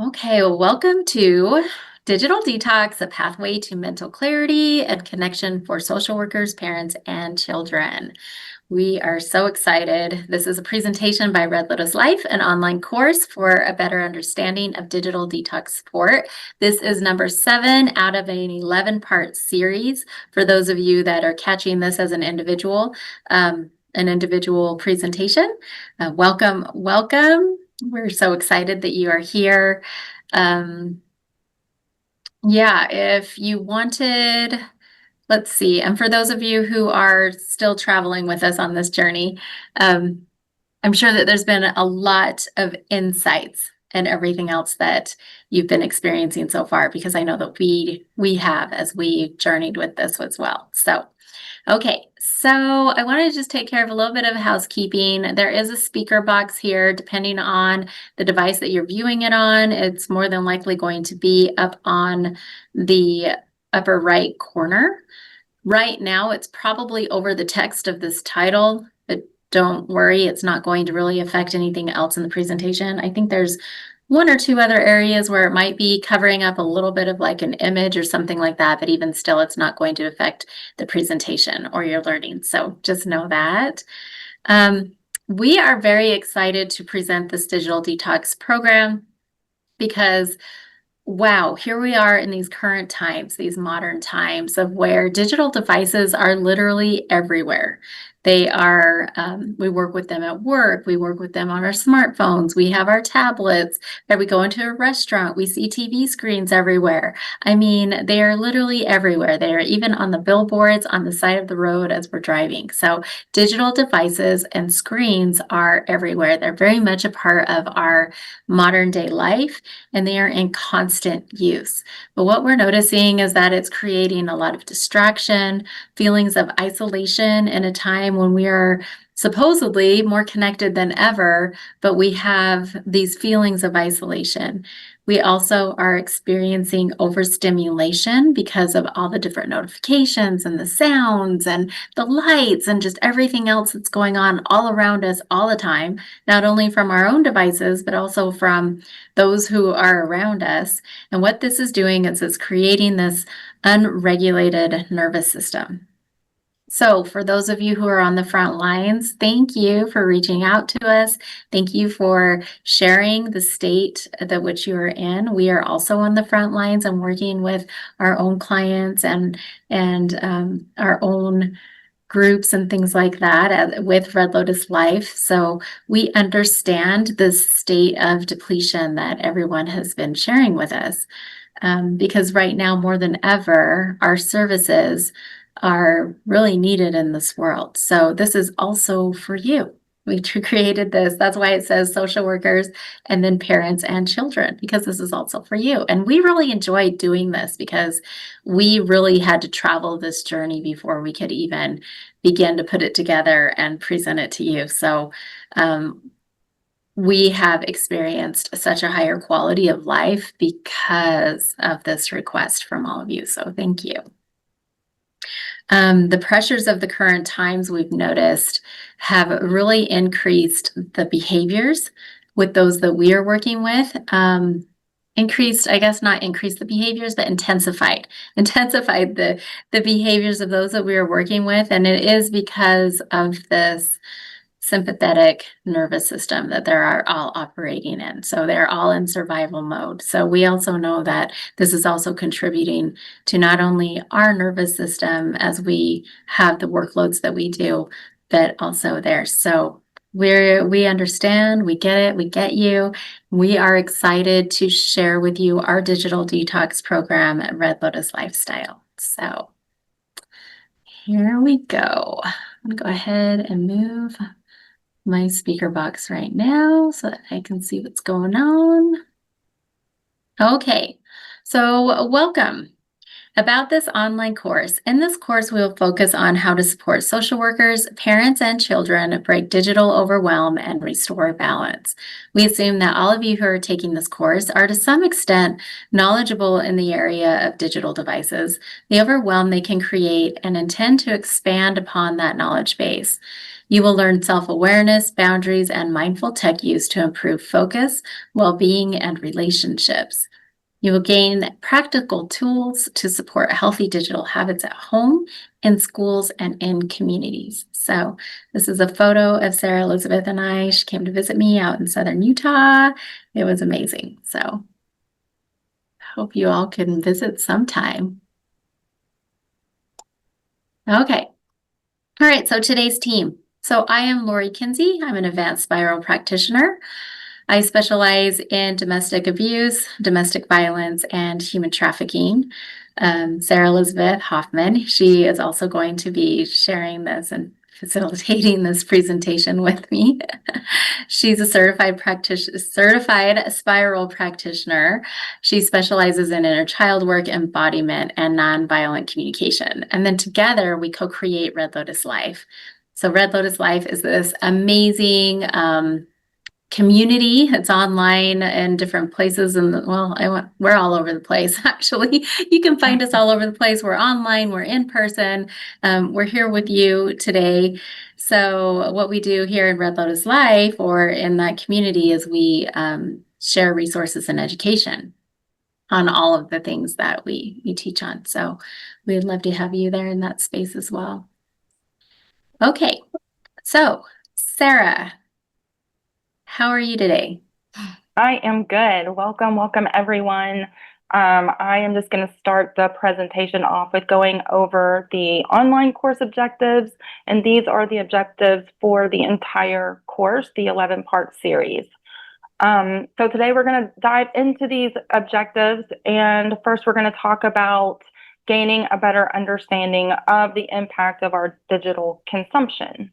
Okay, well, welcome to Digital Detox, a pathway to mental clarity and connection for social workers, parents, and children. We are so excited. This is a presentation by Red Lotus Life, an online course for a better understanding of digital detox support. This is number 7 out of an 11-part series. For those of you that are catching this as an individual presentation, welcome. We're so excited that you are here. If you wanted, let's see, and for those of you who are still traveling with us on this journey, I'm sure that there's been a lot of insights and everything else that you've been experiencing so far, because I know that we have as we journeyed with this as well. Okay, so I wanted to just take care of a little bit of housekeeping. There is a speaker box here, depending on the device that you're viewing it on. It's more than likely going to be up on the upper right corner. Right now, it's probably over the text of this title, but don't worry, it's not going to really affect anything else in the presentation. I think there's one or two other areas where it might be covering up a little bit of like an image or something like that, but even still, it's not going to affect the presentation or your learning. So just know that. We are very excited to present this digital detox program because wow, here we are in these current times, these modern times of where digital devices are literally everywhere. They are, we work with them at work, we work with them on our smartphones, we have our tablets, and we go into a restaurant, we see TV screens everywhere. I mean, they are literally everywhere. They are even on the billboards on the side of the road as we're driving. So digital devices and screens are everywhere. They're very much a part of our modern day life, and they are in constant use. But what we're noticing is that it's creating a lot of distraction, feelings of isolation in a time when we are supposedly more connected than ever, but we have these feelings of isolation. We also are experiencing overstimulation because of all the different notifications and the sounds and the lights and just everything else that's going on all around us all the time, not only from our own devices, but also from those who are around us. And what this is doing is it's creating this unregulated nervous system. So for those of you who are on the front lines, thank you for reaching out to us. Thank you for sharing the state that which you are in. We are also on the front lines and working with our own clients and our own groups and things like that with Red Lotus Life. So we understand the state of depletion that everyone has been sharing with us, because right now more than ever, our services are really needed in this world. So this is also for you. We created this. That's why it says social workers and then parents and children, because this is also for you. And we really enjoyed doing this because we really had to travel this journey before we could even begin to put it together and present it to you. So we have experienced such a higher quality of life because of this request from all of you. So thank you. The pressures of the current times we've noticed have really increased the behaviors with those that we are working with. Increased, I guess not increased the behaviors, but intensified the behaviors of those that we are working with. And it is because of this sympathetic nervous system that they're all operating in. So they're all in survival mode. So we also know that this is also contributing to not only our nervous system as we have the workloads that we do, but also theirs. So we understand, we get it, we get you. We are excited to share with you our digital detox program at Red Lotus Lifestyle. So here we go. I'm gonna go ahead and move my speaker box right now so that I can see what's going on. Okay, so welcome. About this online course. In this course, we will focus on how to support social workers, parents, and children break digital overwhelm and restore balance. We assume that all of you who are taking this course are to some extent knowledgeable in the area of digital devices, the overwhelm they can create, and intend to expand upon that knowledge base. You will learn self-awareness, boundaries, and mindful tech use to improve focus, well-being, and relationships. You will gain practical tools to support healthy digital habits at home, in schools, and in communities. So this is a photo of Sarah Elizabeth and I. She came to visit me out in Southern Utah. It was amazing. So hope you all can visit sometime. Okay. All right, so today's team. So I am Lori Kinsey. I'm an advanced spiral practitioner. I specialize in domestic abuse, domestic violence, and human trafficking. Sarah Elizabeth Hoffman, she is also going to be sharing this and facilitating this presentation with me. She's a certified spiral practitioner. She specializes in inner child work, embodiment, and nonviolent communication. And then together we co-create Red Lotus Life. So Red Lotus Life is this amazing community. It's online in different places, and we're all over the place. Actually, you can find us all over the place. We're online, we're in person. We're here with you today. So what we do here in Red Lotus Life or in that community is we share resources and education on all of the things that we teach on. So we'd love to have you there in that space as well. Okay, so Sarah, how are you today? I am good. Welcome, everyone. I am just going to start the presentation off with going over the online course objectives, and these are the objectives for the entire course, the 11-part series. So today we're going to dive into these objectives, and first we're going to talk about gaining a better understanding of the impact of our digital consumption.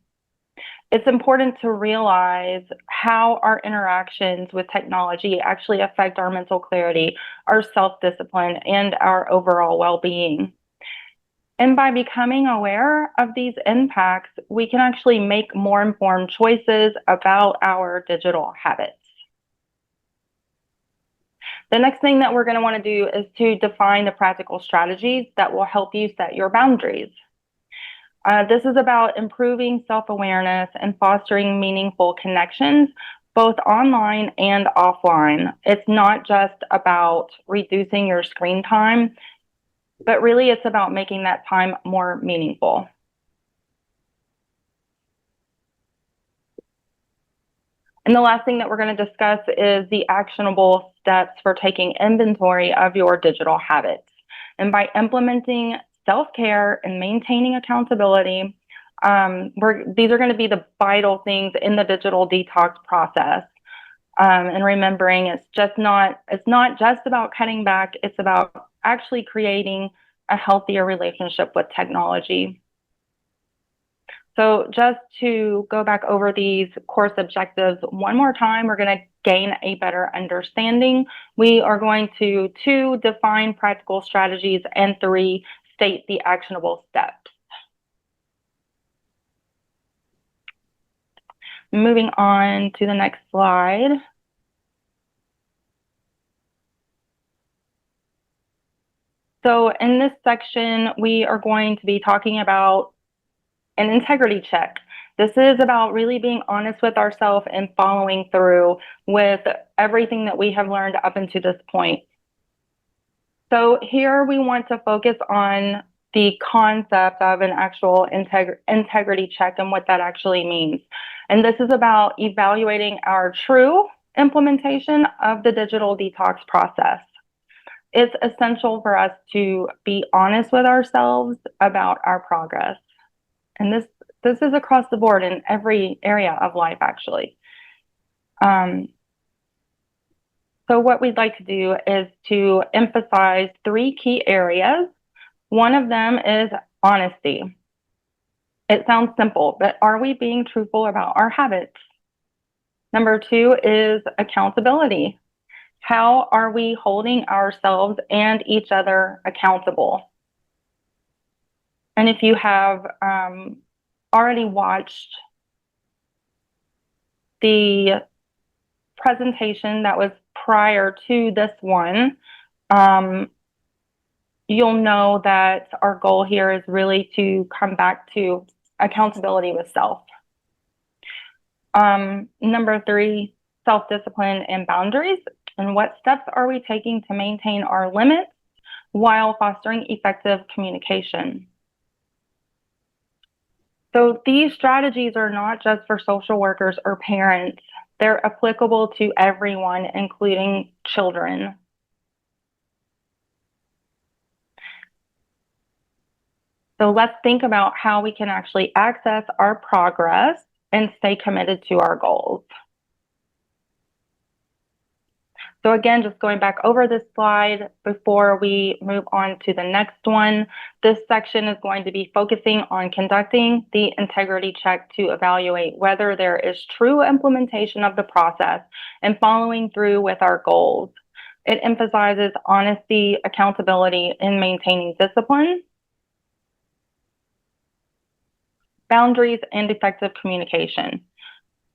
It's important to realize how our interactions with technology actually affect our mental clarity, our self-discipline, and our overall well-being. And by becoming aware of these impacts, we can actually make more informed choices about our digital habits. The next thing that we're going to want to do is to define the practical strategies that will help you set your boundaries. This is about improving self-awareness and fostering meaningful connections, both online and offline. It's not just about reducing your screen time, but really it's about making that time more meaningful. And the last thing that we're going to discuss is the actionable steps for taking inventory of your digital habits. And by implementing self-care and maintaining accountability, these are going to be the vital things in the digital detox process. And remembering it's not just about cutting back, it's about actually creating a healthier relationship with technology. So just to go back over these course objectives one more time, we're going to gain a better understanding. We are going to 2, define practical strategies, and 3, state the actionable steps. Moving on to the next slide. So in this section, we are going to be talking about an integrity check. This is about really being honest with ourselves and following through with everything that we have learned up until this point. So here we want to focus on the concept of an actual integrity check and what that actually means. And this is about evaluating our true implementation of the digital detox process. It's essential for us to be honest with ourselves about our progress. And this is across the board in every area of life, actually. So what we'd like to do is to emphasize 3 key areas. One of them is honesty. It sounds simple, but are we being truthful about our habits? Number 2 is accountability. How are we holding ourselves and each other accountable? And if you have already watched the presentation that was prior to this one, you'll know that our goal here is really to come back to accountability with self. Number 3, self-discipline and boundaries. And what steps are we taking to maintain our limits while fostering effective communication? So these strategies are not just for social workers or parents. They're applicable to everyone, including children. So let's think about how we can actually access our progress and stay committed to our goals. So again, just going back over this slide before we move on to the next one, this section is going to be focusing on conducting the integrity check to evaluate whether there is true implementation of the process and following through with our goals. It emphasizes honesty, accountability, and maintaining discipline, boundaries, and effective communication.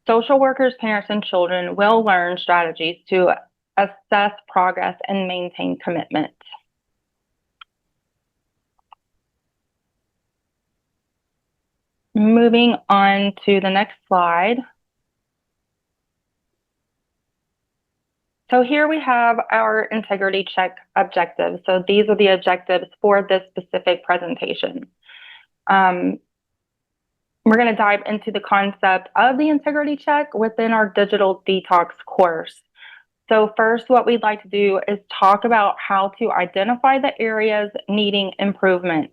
Social workers, parents, and children will learn strategies to assess progress and maintain commitment. Moving on to the next slide. So here we have our integrity check objectives. So these are the objectives for this specific presentation. We're going to dive into the concept of the integrity check within our digital detox course. So first, what we'd like to do is talk about how to identify the areas needing improvement.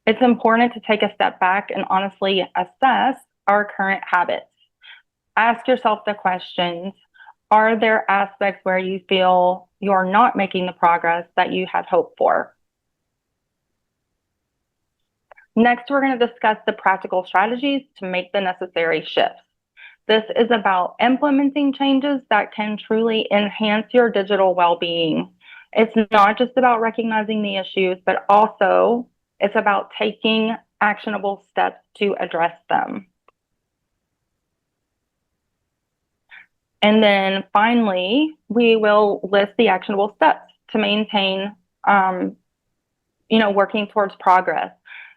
It's important to take a step back and honestly assess our current habits. Ask yourself the questions, are there aspects where you feel you're not making the progress that you had hoped for? Next, we're going to discuss the practical strategies to make the necessary shifts. This is about implementing changes that can truly enhance your digital well-being. It's not just about recognizing the issues, but also it's about taking actionable steps to address them. And then finally, we will list the actionable steps to maintain, working towards progress.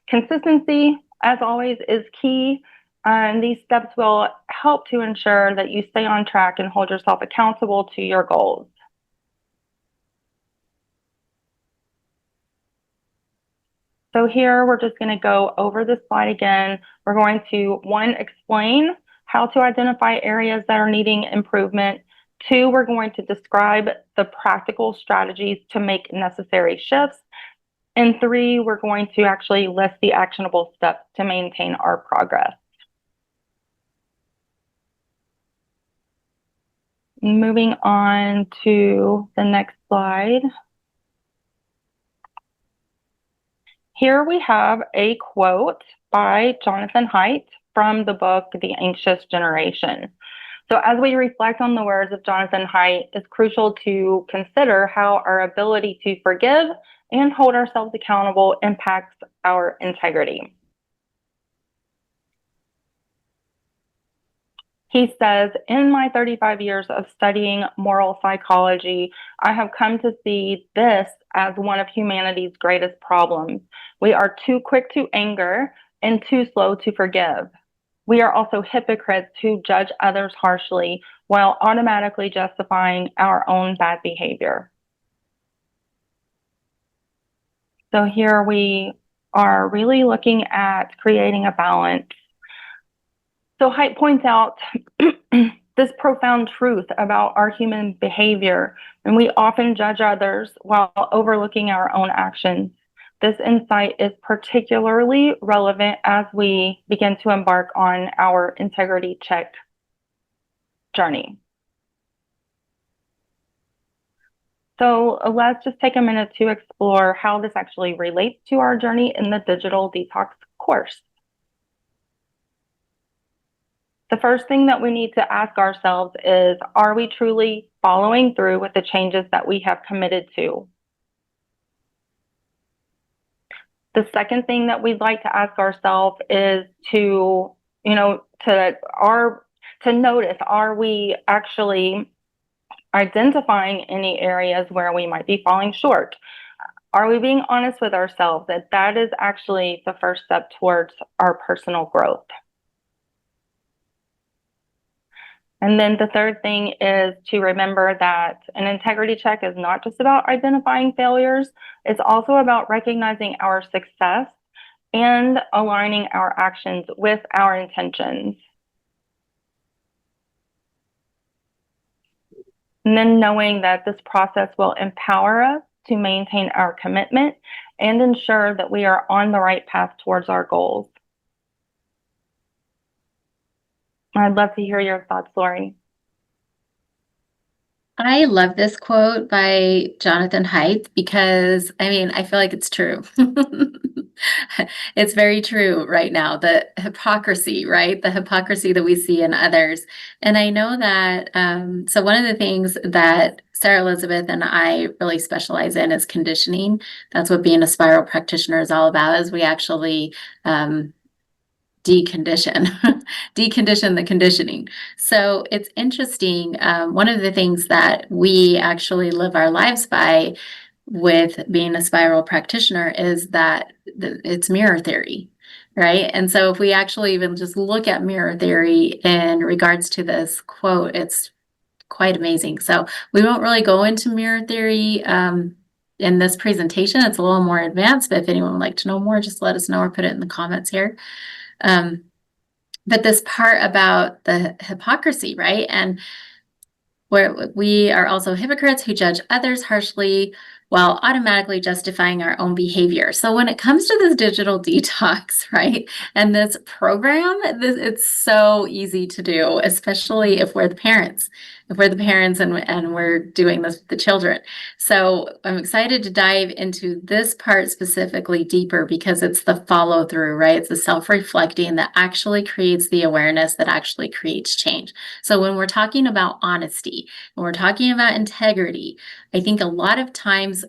Consistency, as always, is key. And these steps will help to ensure that you stay on track and hold yourself accountable to your goals. So here we're just going to go over this slide again. We're going to, 1, explain how to identify areas that are needing improvement. 2, we're going to describe the practical strategies to make necessary shifts. And 3, we're going to actually list the actionable steps to maintain our progress. Moving on to the next slide. Here we have a quote by Johnathan Haidt from the book, The Anxious Generation. So as we reflect on the words of Johnathan Haidt, it's crucial to consider how our ability to forgive and hold ourselves accountable impacts our integrity. He says, in my 35 years of studying moral psychology, I have come to see this as one of humanity's greatest problems. We are too quick to anger and too slow to forgive. We are also hypocrites who judge others harshly while automatically justifying our own bad behavior. So here we are really looking at creating a balance. So Haidt points out this profound truth about our human behavior, and we often judge others while overlooking our own actions. This insight is particularly relevant as we begin to embark on our integrity check journey. So let's just take a minute to explore how this actually relates to our journey in the digital detox course. The first thing that we need to ask ourselves is, are we truly following through with the changes that we have committed to? The second thing that we'd like to ask ourselves is to notice, are we actually identifying any areas where we might be falling short? Are we being honest with ourselves that is actually the first step towards our personal growth? And then the third thing is to remember that an integrity check is not just about identifying failures, it's also about recognizing our success and aligning our actions with our intentions. And then knowing that this process will empower us to maintain our commitment and ensure that we are on the right path towards our goals. I'd love to hear your thoughts, Lori. I love this quote by Johnathan Haidt because I feel like it's true. It's very true right now, the hypocrisy, right? The hypocrisy that we see in others. And I know that, so one of the things that Sarah Elizabeth and I really specialize in is conditioning. That's what being a spiral practitioner is all about, is we actually decondition decondition the conditioning. So it's interesting. One of the things that we actually live our lives by with being a spiral practitioner is that it's mirror theory, right? And so if we actually even just look at mirror theory in regards to this quote, it's quite amazing. So we won't really go into mirror theory in this presentation. It's a little more advanced, but if anyone would like to know more, just let us know or put it in the comments here. But this part about the hypocrisy, right? And where we are also hypocrites who judge others harshly while automatically justifying our own behavior. So when it comes to this digital detox, right, and this program, it's so easy to do, especially if we're the parents. If we're the parents and we're doing this with the children. So I'm excited to dive into this part specifically deeper because it's the follow through, right? It's the self-reflecting that actually creates the awareness that actually creates change. So when we're talking about honesty, when we're talking about integrity, I think a lot of times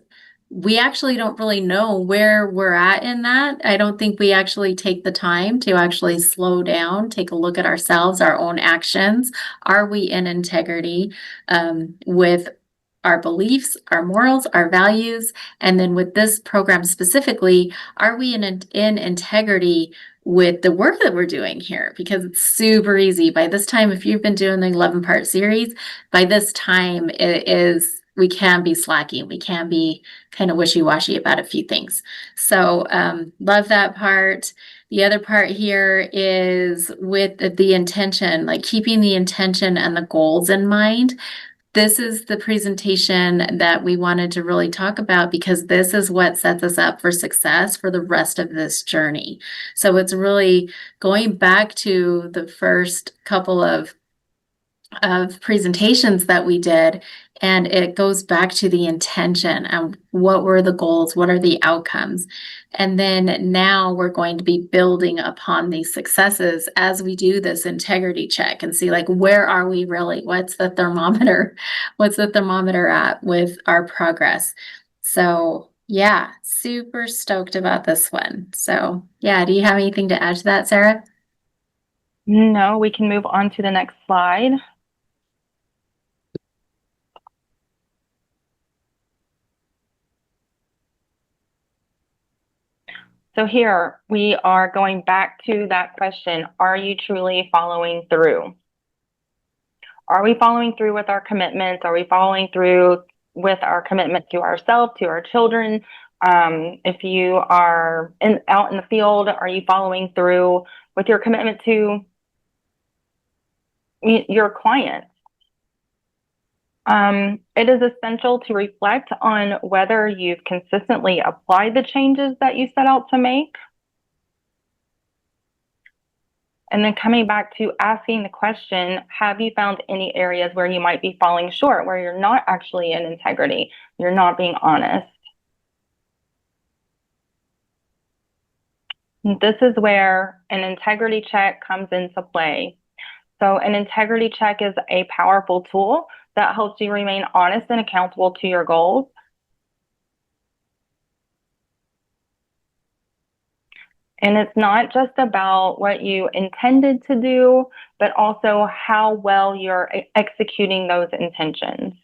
we actually don't really know where we're at in that. I don't think we actually take the time to actually slow down, take a look at ourselves, our own actions. Are we in integrity with our beliefs, our morals, our values? And then with this program specifically, are we in integrity with the work that we're doing here? Because it's super easy. By this time, if you've been doing the 11-part series, by this time we can be slacking. We can be kind of wishy-washy about a few things. So love that part. The other part here is with the intention, like keeping the intention and the goals in mind. This is the presentation that we wanted to really talk about because this is what sets us up for success for the rest of this journey. So it's really going back to the first couple of presentations that we did, and it goes back to the intention and what were the goals, what are the outcomes. And then now we're going to be building upon these successes as we do this integrity check and see, like, where are we really? What's the thermometer? What's the thermometer at with our progress? So yeah, super stoked about this one. So yeah, do you have anything to add to that, Sarah? No, we can move on to the next slide. So here we are going back to that question, are you truly following through? Are we following through with our commitments? Are we following through with our commitment to ourselves, to our children? If you are out in the field, are you following through with your commitment to your clients? It is essential to reflect on whether you've consistently applied the changes that you set out to make. And then coming back to asking the question, have you found any areas where you might be falling short, where you're not actually in integrity, you're not being honest? And this is where an integrity check comes into play. So an integrity check is a powerful tool that helps you remain honest and accountable to your goals. And it's not just about what you intended to do, but also how well you're executing those intentions.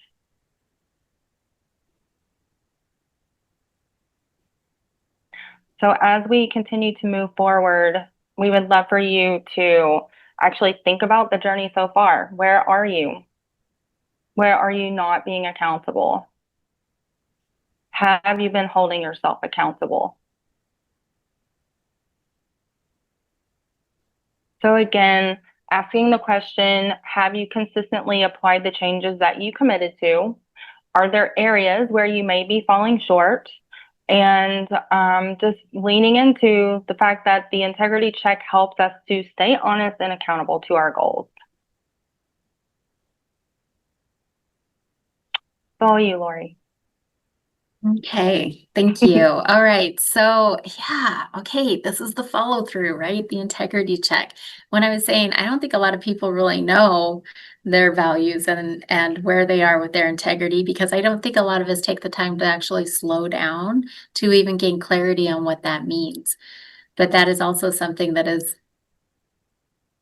So as we continue to move forward, we would love for you to actually think about the journey so far. Where are you? Where are you not being accountable? Have you been holding yourself accountable? So again, asking the question, have you consistently applied the changes that you committed to? Are there areas where you may be falling short? And just leaning into the fact that the integrity check helps us to stay honest and accountable to our goals. It's all you, Lori. Okay, thank you. All right, so yeah, okay, this is the follow through, right? The integrity check. When I was saying, I don't think a lot of people really know their values and where they are with their integrity, because I don't think a lot of us take the time to actually slow down to even gain clarity on what that means. But that is also something that is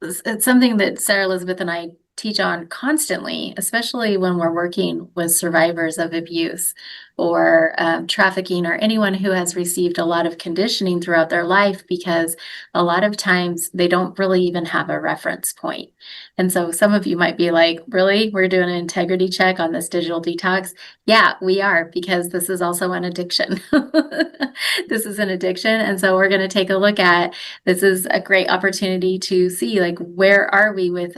it's something that Sarah Elizabeth and I teach on constantly, especially when we're working with survivors of abuse or trafficking, or anyone who has received a lot of conditioning throughout their life, because a lot of times they don't really even have a reference point. And so some of you might be like, really? We're doing an integrity check on this digital detox? Yeah, we are, because this is also an addiction. This is an addiction. And so we're going to take a look at, this is a great opportunity to see, like, where are we with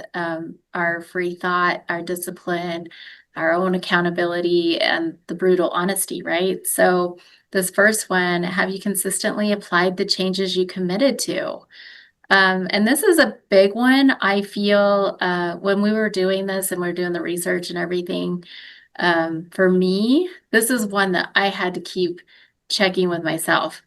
our free thought, our discipline, our own accountability, and the brutal honesty, right? So this first one, have you consistently applied the changes you committed to? And this is a big one. I feel when we were doing this and we are doing the research and everything, for me, this is one that I had to keep checking with myself.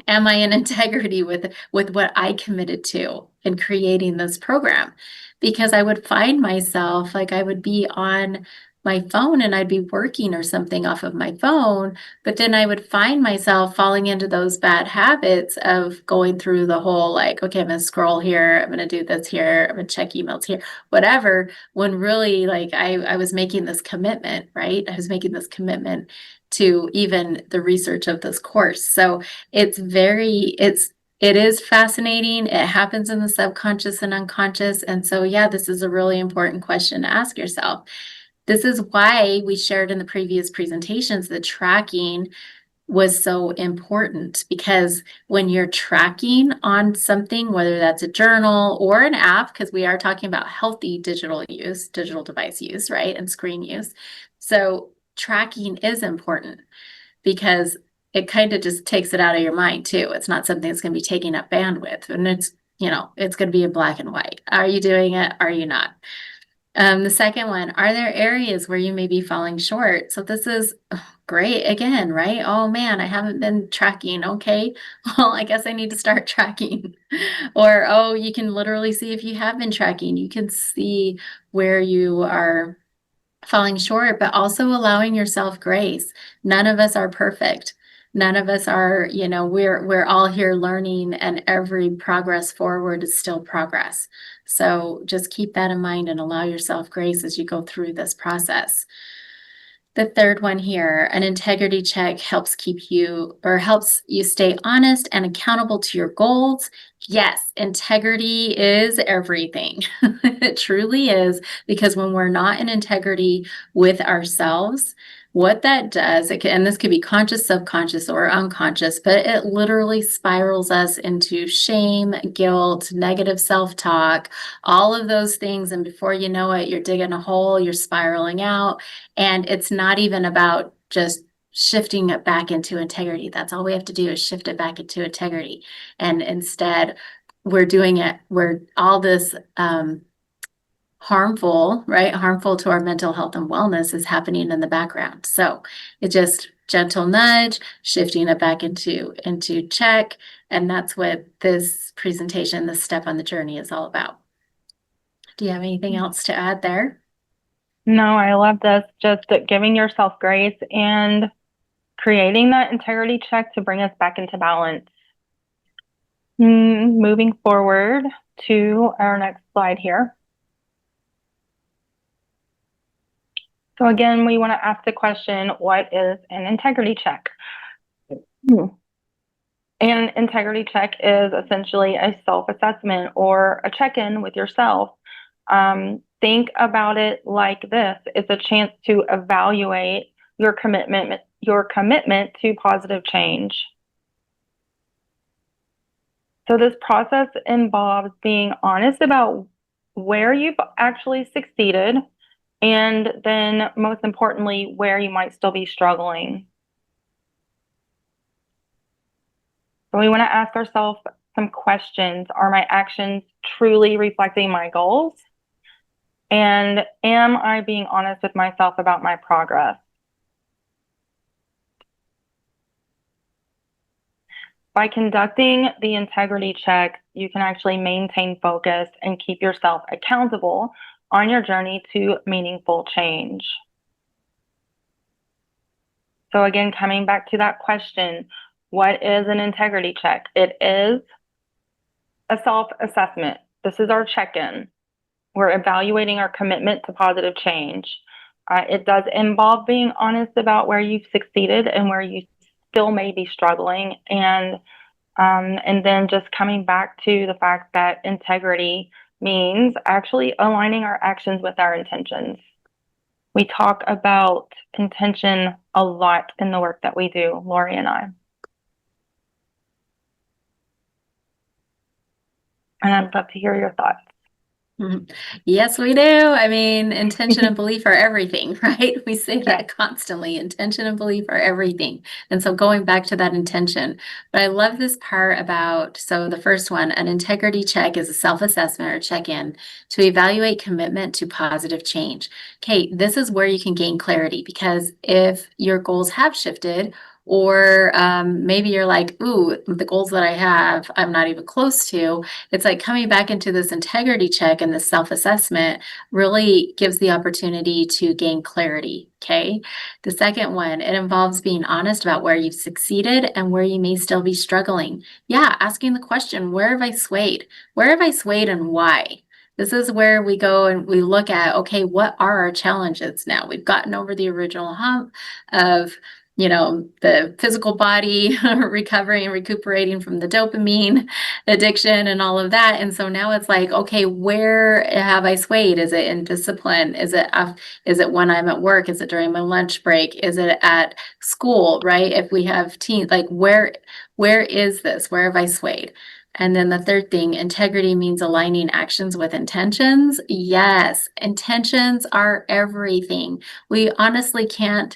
Am I in integrity with what I committed to in creating this program? Because I would find myself, like, I would be on my phone and I'd be working or something off of my phone, but then I would find myself falling into those bad habits of going through the whole, like, okay, I'm gonna scroll here, I'm gonna do this here, I'm gonna check emails here, whatever, when really, like, I was making this commitment, right? I was making this commitment to even the research of this course. So it is fascinating. It happens in the subconscious and unconscious. And so, yeah, this is a really important question to ask yourself. This is why we shared in the previous presentations that tracking was so important, because when you're tracking on something, whether that's a journal or an app, because we are talking about healthy digital use, digital device use, right? And screen use. So tracking is important, because it kind of just takes it out of your mind too. It's not something that's going to be taking up bandwidth, and it's going to be in black and white. Are you doing it? Are you not? The second one, are there areas where you may be falling short? So this is great again, right? Oh man, I haven't been tracking. Okay, well, I guess I need to start tracking. Or, oh, you can literally see if you have been tracking. You can see where you are falling short, but also allowing yourself grace. None of us are perfect. None of us are, we're all here learning, and every progress forward is still progress. So just keep that in mind and allow yourself grace as you go through this process. The third one here, an integrity check helps you stay honest and accountable to your goals. Yes, integrity is everything. It truly is, because when we're not in integrity with ourselves, what that does, and this could be conscious, subconscious, or unconscious, but it literally spirals us into shame, guilt, negative self-talk, all of those things. And before you know it, you're digging a hole, you're spiraling out. And it's not even about just shifting it back into integrity. That's all we have to do, is shift it back into integrity. And instead, we're all this harmful, right? Harmful to our mental health and wellness is happening in the background. So it's just gentle nudge, shifting it back into check. And that's what this presentation, this step on the journey, is all about. Do you have anything else to add there? No, I love this. Just giving yourself grace and creating that integrity check to bring us back into balance. Moving forward to our next slide here. So again, we want to ask the question, what is an integrity check? An integrity check is essentially a self-assessment or a check-in with yourself. Think about it like this. It's a chance to evaluate your commitment to positive change. So this process involves being honest about where you've actually succeeded, and then most importantly, where you might still be struggling. So we want to ask ourselves some questions. Are my actions truly reflecting my goals? And am I being honest with myself about my progress? By conducting the integrity check, you can actually maintain focus and keep yourself accountable on your journey to meaningful change. So again, coming back to that question, what is an integrity check? It is a self-assessment. This is our check-in. We're evaluating our commitment to positive change. It does involve being honest about where you've succeeded and where you still may be struggling, and then just coming back to the fact that integrity means actually aligning our actions with our intentions. We talk about intention a lot in the work that we do, Lori and I. And I'd love to hear your thoughts. Yes, we do. I mean, intention and belief are everything, right? We say that constantly. Intention and belief are everything. And so going back to that intention, but I love this part about, so the first one, an integrity check is a self-assessment or check-in to evaluate commitment to positive change. Okay, this is where you can gain clarity, because if your goals have shifted, or maybe you're like, ooh, the goals that I have, I'm not even close to. It's like coming back into this integrity check and this self-assessment really gives the opportunity to gain clarity. Okay. The second one, it involves being honest about where you've succeeded and where you may still be struggling. Yeah, asking the question, where have I swayed? Where have I swayed and why? This is where we go and we look at, okay, what are our challenges now? We've gotten over the original hump of the physical body recovering and recuperating from the dopamine addiction and all of that. And so now it's like, okay, where have I swayed? Is it in discipline? Is it when I'm at work? Is it during my lunch break? Is it at school, right? If we have teens, like where is this? Where have I swayed? And then the third thing, integrity means aligning actions with intentions. Yes, intentions are everything. We honestly can't.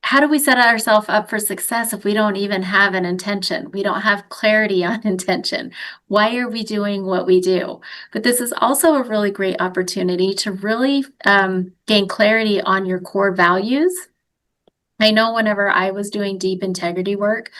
How do we set ourselves up for success if we don't even have an intention? We don't have clarity on intention. Why are we doing what we do? But this is also a really great opportunity to really gain clarity on your core values. I know whenever I was doing deep integrity work,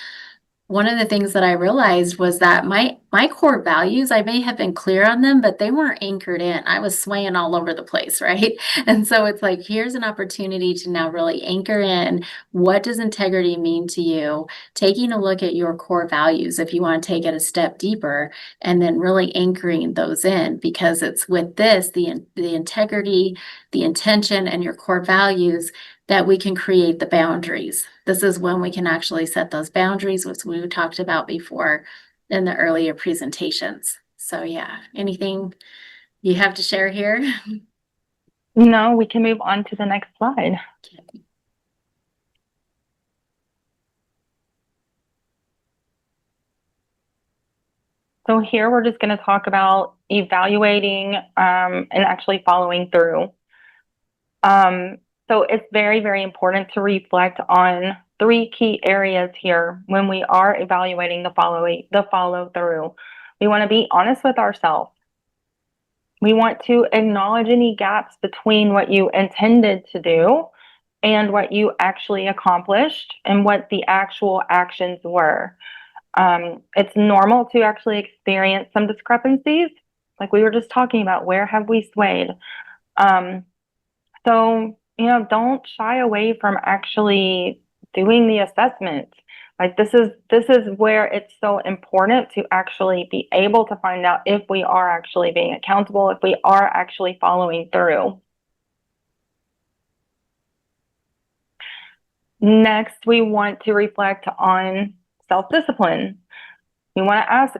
one of the things that I realized was that my core values, I may have been clear on them, but they weren't anchored in. I was swaying all over the place, right? And so it's like, here's an opportunity to now really anchor in, what does integrity mean to you? Taking a look at your core values, if you want to take it a step deeper, and then really anchoring those in, because it's with this, the integrity, the intention, and your core values, that we can create the boundaries. This is when we can actually set those boundaries, which we talked about before in the earlier presentations. So yeah, anything you have to share here? No, we can move on to the next slide. Okay. So here we're just going to talk about evaluating and actually following through. So it's very, very important to reflect on three key areas here when we are evaluating the follow through. We want to be honest with ourselves. We want to acknowledge any gaps between what you intended to do and what you actually accomplished and what the actual actions were. It's normal to actually experience some discrepancies, like we were just talking about. Where have we swayed? So, don't shy away from actually doing the assessment. Like this is where it's so important to actually be able to find out if we are actually being accountable, if we are actually following through. Next, we want to reflect on self-discipline. We want to ask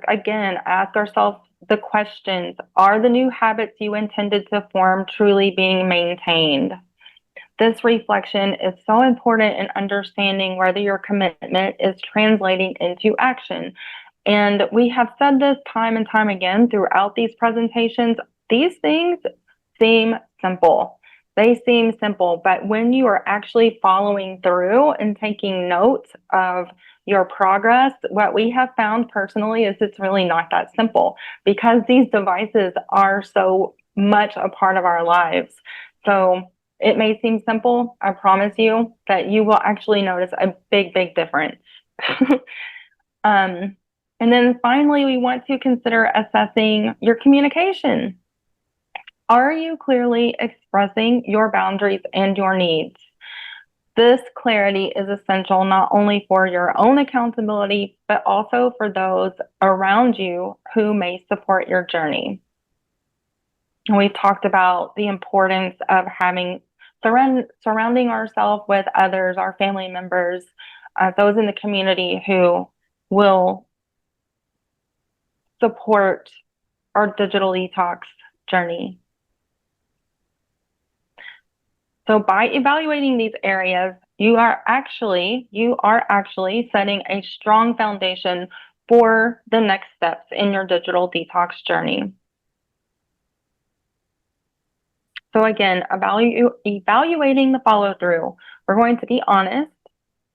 ourselves the questions. Are the new habits you intended to form truly being maintained? This reflection is so important in understanding whether your commitment is translating into action. And we have said this time and time again throughout these presentations. These things seem simple. They seem simple, but when you are actually following through and taking notes of your progress, what we have found personally is it's really not that simple because these devices are so much a part of our lives. So it may seem simple. I promise you that you will actually notice a big, big difference. And then finally, we want to consider assessing your communication. Are you clearly expressing your boundaries and your needs? This clarity is essential not only for your own accountability, but also for those around you who may support your journey. And we've talked about the importance of surrounding ourselves with others, our family members, those in the community who will support our digital detox journey. So by evaluating these areas, you are actually setting a strong foundation for the next steps in your digital detox journey. So again, evaluating the follow-through. We're going to be honest,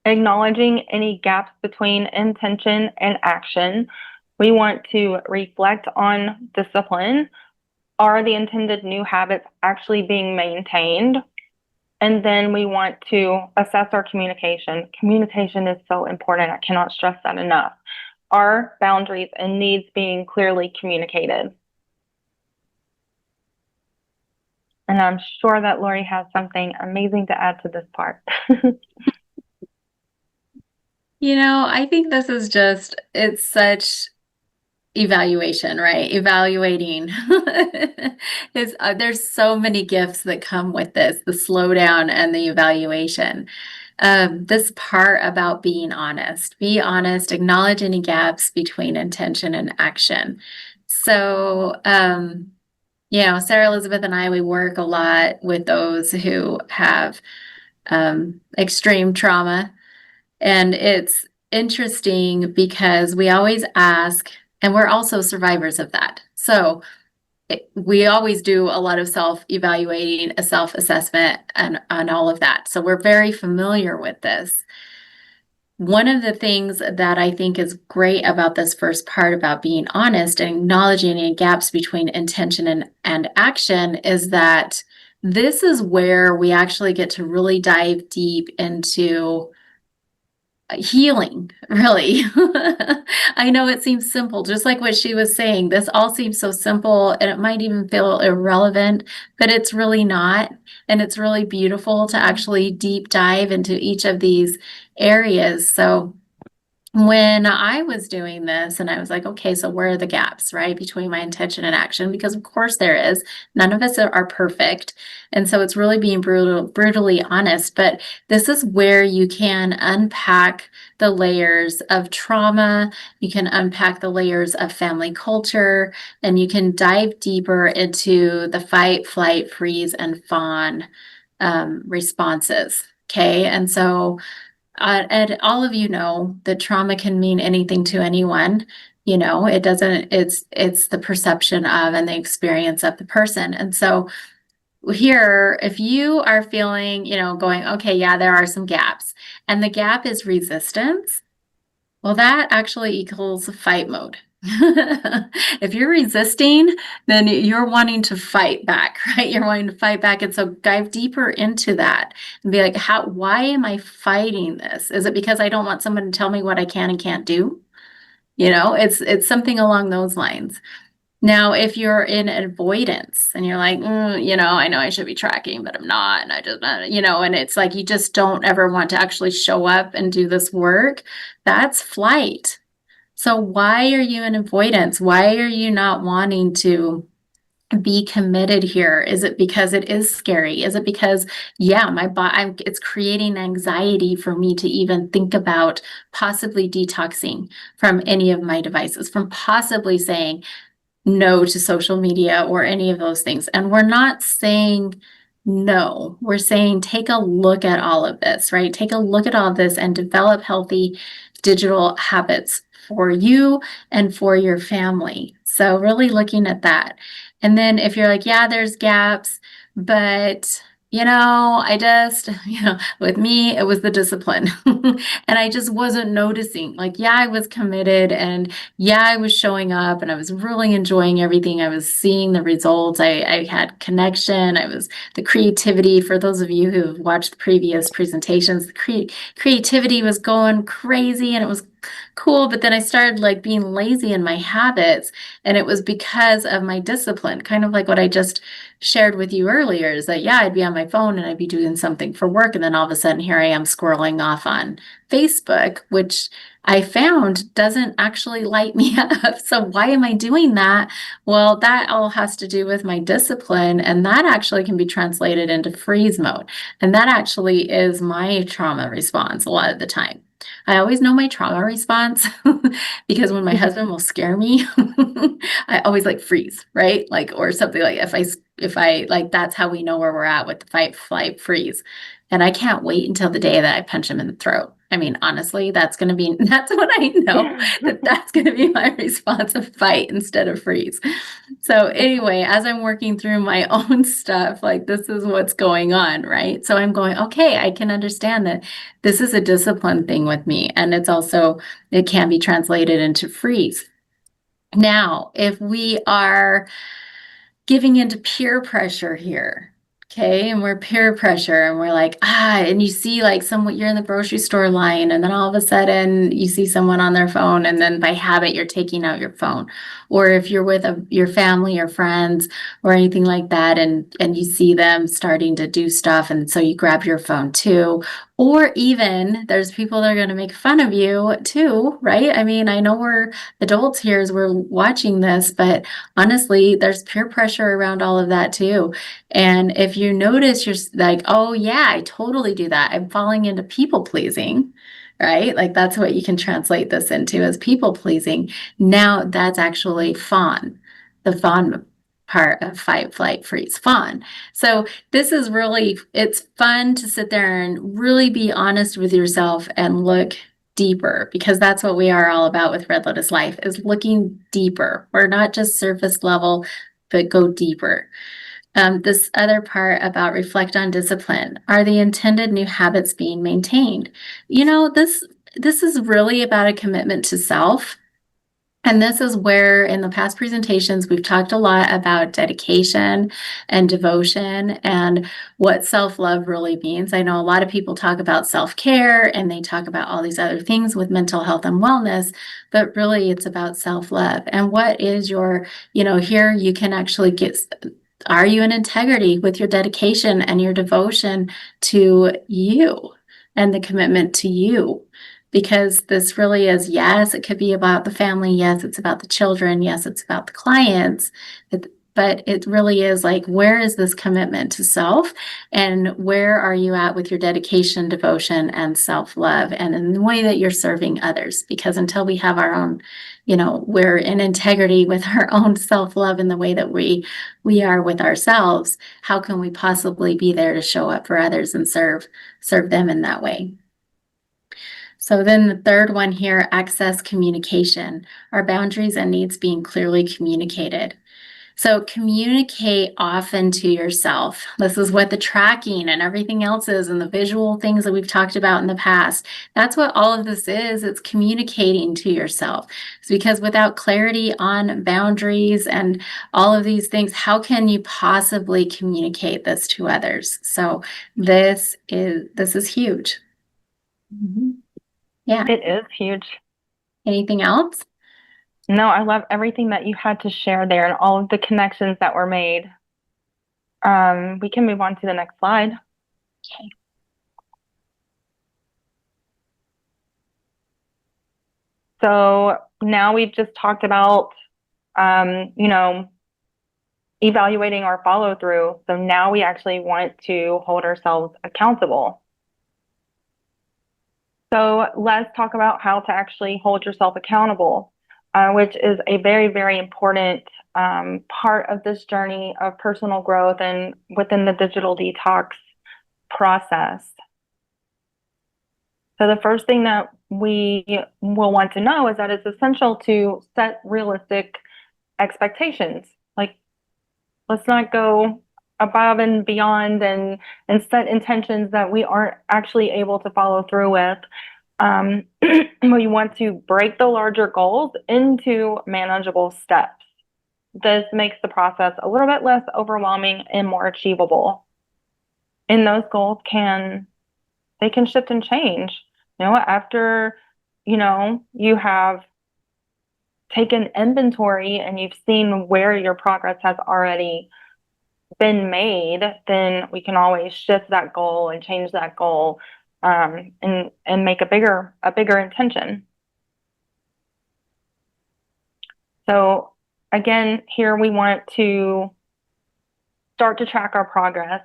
acknowledging any gaps between intention and action. We want to reflect on discipline. Are the intended new habits actually being maintained? And then we want to assess our communication. Communication is so important. I cannot stress that enough. Are boundaries and needs being clearly communicated? And I'm sure that Lori has something amazing to add to this part. I think this is it's such evaluation, right? Evaluating there's so many gifts that come with this, the slowdown and the evaluation. This part about being honest, be honest, acknowledge any gaps between intention and action. So, Sarah Elizabeth and I, we work a lot with those who have extreme trauma. And it's interesting because we always ask, and we're also survivors of that. So we always do a lot of self-evaluating, a self-assessment, and all of that. So we're very familiar with this. One of the things that I think is great about this first part about being honest and acknowledging any gaps between intention and action is that this is where we actually get to really dive deep into healing, really. I know it seems simple, just like what she was saying. This all seems so simple and it might even feel irrelevant, but it's really not. And it's really beautiful to actually deep dive into each of these areas. So when I was doing this and I was like, okay, so where are the gaps, right, between my intention and action? Because of course there is. None of us are perfect. And so it's really being brutally honest. But this is where you can unpack the layers of trauma. You can unpack the layers of family culture, and you can dive deeper into the fight, flight, freeze, and fawn responses. Okay. And so and all of you know that trauma can mean anything to anyone. It doesn't, it's the perception of and the experience of the person. And so here, if you are feeling, going, okay, yeah, there are some gaps, and the gap is resistance, well, that actually equals fight mode. If you're resisting, then you're wanting to fight back, right? You're wanting to fight back. And so dive deeper into that and be like, why am I fighting this? Is it because I don't want someone to tell me what I can and can't do? It's something along those lines. Now, if you're in avoidance and you're like, I know I should be tracking, but I'm not. And I just, and it's like, you just don't ever want to actually show up and do this work. That's flight. So why are you in avoidance? Why are you not wanting to be committed here? Is it because it is scary? Is it because, yeah, my body, it's creating anxiety for me to even think about possibly detoxing from any of my devices, from possibly saying no to social media or any of those things? And we're not saying no, we're saying take a look at all of this, right? Take a look at all of this and develop healthy digital habits for you and for your family. So really looking at that. And then if you're like, yeah, there's gaps, but I just, with me, it was the discipline. And I just wasn't noticing. Like, yeah, I was committed and yeah, I was showing up and I was really enjoying everything. I was seeing the results. I had connection. The creativity. For those of you who have watched the previous presentations, the creativity was going crazy and it was cool. But then I started like being lazy in my habits, and it was because of my discipline, kind of like what I just shared with you earlier, is that, yeah, I'd be on my phone and I'd be doing something for work. And then all of a sudden here I am scrolling off on Facebook, which I found doesn't actually light me up. So why am I doing that? Well, that all has to do with my discipline, and that actually can be translated into freeze mode. And that actually is my trauma response a lot of the time. I always know my trauma response because when my husband will scare me, I always like freeze, right? Like, or something like if I like, that's how we know where we're at with the fight, flight, freeze. And I can't wait until the day that I punch him in the throat. I mean, honestly, that's when I know that's going to be my response of fight instead of freeze. So anyway, as I'm working through my own stuff, like this is what's going on, right? So I'm going, okay, I can understand that this is a discipline thing with me. And it can be translated into freeze. Now, if we are giving into peer pressure here. Okay. And we're peer pressure and we're like, and you see like someone, you're in the grocery store line, and then all of a sudden you see someone on their phone, and then by habit, you're taking out your phone. Or if you're with your family or friends or anything like that, and you see them starting to do stuff, and so you grab your phone too. Or even there's people that are going to make fun of you too, right? I mean, I know we're adults here as we're watching this, but honestly, there's peer pressure around all of that too. And if you notice, you're like, oh, yeah, I totally do that. I'm falling into people pleasing, right? Like that's what you can translate this into, as people pleasing. Now that's actually fawn, the fawn part of fight, flight, freeze, fawn. So this is really, it's fun to sit there and really be honest with yourself and look deeper, because that's what we are all about with Red Lotus Life, is looking deeper. We're not just surface level, but go deeper. This other part about reflect on discipline. Are the intended new habits being maintained? This is really about a commitment to self. And this is where in the past presentations, we've talked a lot about dedication and devotion and what self-love really means. I know a lot of people talk about self-care and they talk about all these other things with mental health and wellness, but really it's about self-love. And what is here you can actually are you in integrity with your dedication and your devotion to you and the commitment to you? Because this really is, yes, it could be about the family. Yes, it's about the children. Yes, it's about the clients. But it really is like, where is this commitment to self? And where are you at with your dedication, devotion, and self-love, and in the way that you're serving others? Because until we have our own, we're in integrity with our own self-love in the way that we are with ourselves, how can we possibly be there to show up for others and serve them in that way? So then the third one here, access communication, our boundaries and needs being clearly communicated. So communicate often to yourself. This is what the tracking and everything else is, and the visual things that we've talked about in the past. That's what all of this is. It's communicating to yourself. It's because without clarity on boundaries and all of these things, how can you possibly communicate this to others? So this is huge. Yeah. It is huge. Anything else? No, I love everything that you had to share there and all of the connections that were made. We can move on to the next slide. Okay. So now we've just talked about, evaluating our follow through. So now we actually want to hold ourselves accountable. So let's talk about how to actually hold yourself accountable, which is a very, very important part of this journey of personal growth and within the digital detox process. So the first thing that we will want to know is that it's essential to set realistic expectations. Like, let's not go above and beyond and set intentions that we aren't actually able to follow through with. We want to break the larger goals into manageable steps. This makes the process a little bit less overwhelming and more achievable. And those goals can shift and change. After you have taken inventory and you've seen where your progress has already been made, then we can always shift that goal and change that goal, and make a bigger intention. So again, here we want to start to track our progress.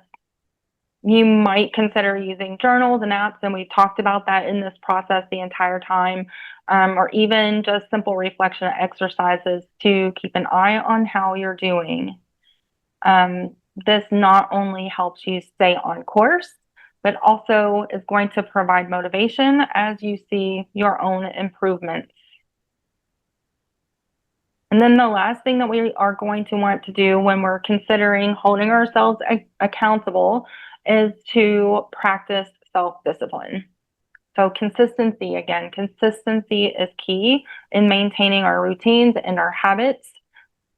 You might consider using journals and apps, and we've talked about that in this process the entire time, or even just simple reflection exercises to keep an eye on how you're doing. This not only helps you stay on course, but also is going to provide motivation as you see your own improvements. And then the last thing that we are going to want to do when we're considering holding ourselves accountable is to practice self-discipline. So consistency is key in maintaining our routines and our habits,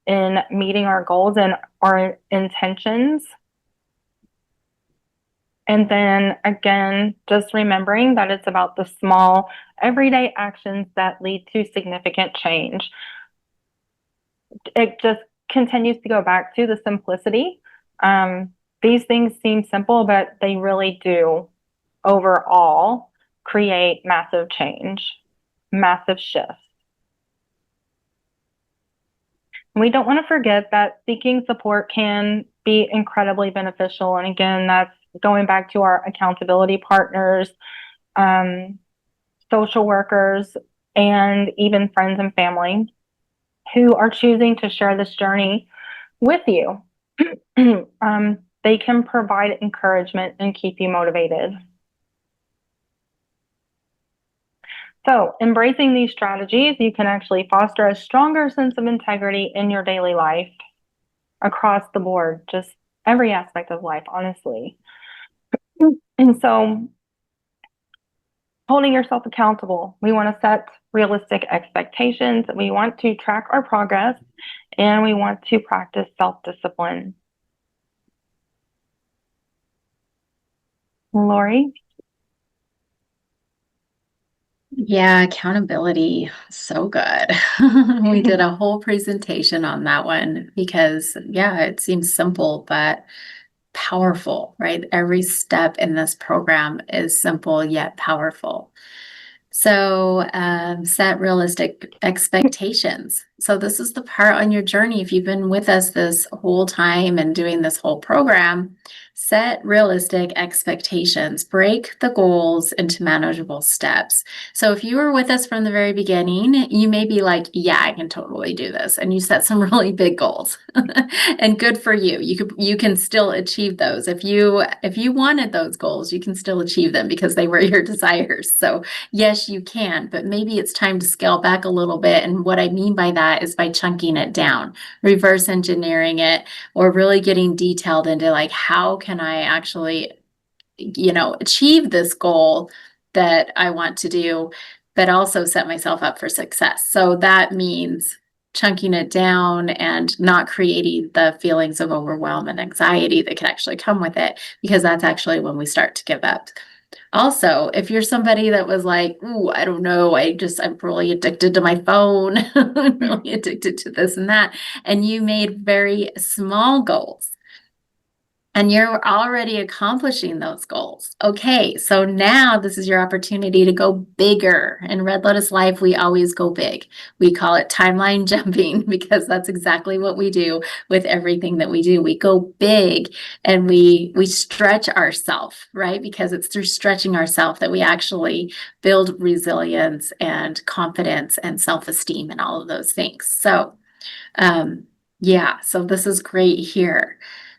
in meeting our goals and our intentions. And then again, just remembering that it's about the small everyday actions that lead to significant change. It just continues to go back to the simplicity. These things seem simple, but they really do overall create massive change, massive shifts. We don't want to forget that seeking support can be incredibly beneficial. And again, that's going back to our accountability partners, social workers, and even friends and family who are choosing to share this journey with you. They can provide encouragement and keep you motivated. So embracing these strategies, you can actually foster a stronger sense of integrity in your daily life across the board, just every aspect of life, honestly. And so holding yourself accountable, we want to set realistic expectations. We want to track our progress, and we want to practice self-discipline. Lori? Yeah, accountability, so good. We did a whole presentation on that one because, yeah, it seems simple, but powerful, right? Every step in this program is simple yet powerful. So, set realistic expectations. So this is the part on your journey. If you've been with us this whole time and doing this whole program, set realistic expectations, break the goals into manageable steps. So if you were with us from the very beginning, you may be like, yeah, I can totally do this. And you set some really big goals and good for you. You can still achieve those. If you wanted those goals, you can still achieve them because they were your desires. So yes, you can, but maybe it's time to scale back a little bit. And what I mean by that is by chunking it down, reverse engineering it, or really getting detailed into like, how can I actually, achieve this goal that I want to do, but also set myself up for success. So that means chunking it down and not creating the feelings of overwhelm and anxiety that can actually come with it, because that's actually when we start to give up. Also, if you're somebody that was like, ooh, I don't know, I'm really addicted to my phone, I'm really addicted to this and that, and you made very small goals, and you're already accomplishing those goals. Okay, so now this is your opportunity to go bigger. In Red Lotus Life, we always go big. We call it timeline jumping because that's exactly what we do with everything that we do. We go big and we stretch ourselves, right? Because it's through stretching ourselves that we actually build resilience and confidence and self-esteem and all of those things. So yeah, so this is great here.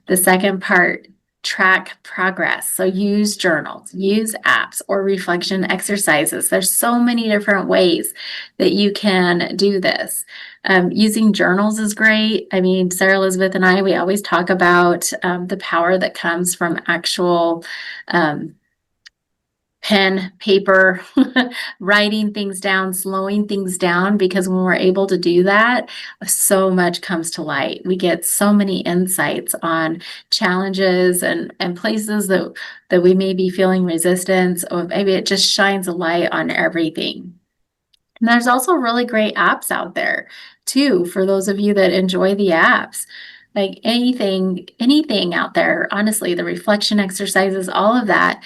The second part, track progress. So use journals, use apps or reflection exercises. There's so many different ways that you can do this. Using journals is great. I mean, Sarah Elizabeth and I, we always talk about the power that comes from actual pen, paper, writing things down, slowing things down, because when we're able to do that, so much comes to light. We get so many insights on challenges and places that we may be feeling resistance, or maybe it just shines a light on everything. And there's also really great apps out there too, for those of you that enjoy the apps. Like anything out there, honestly, the reflection exercises, all of that,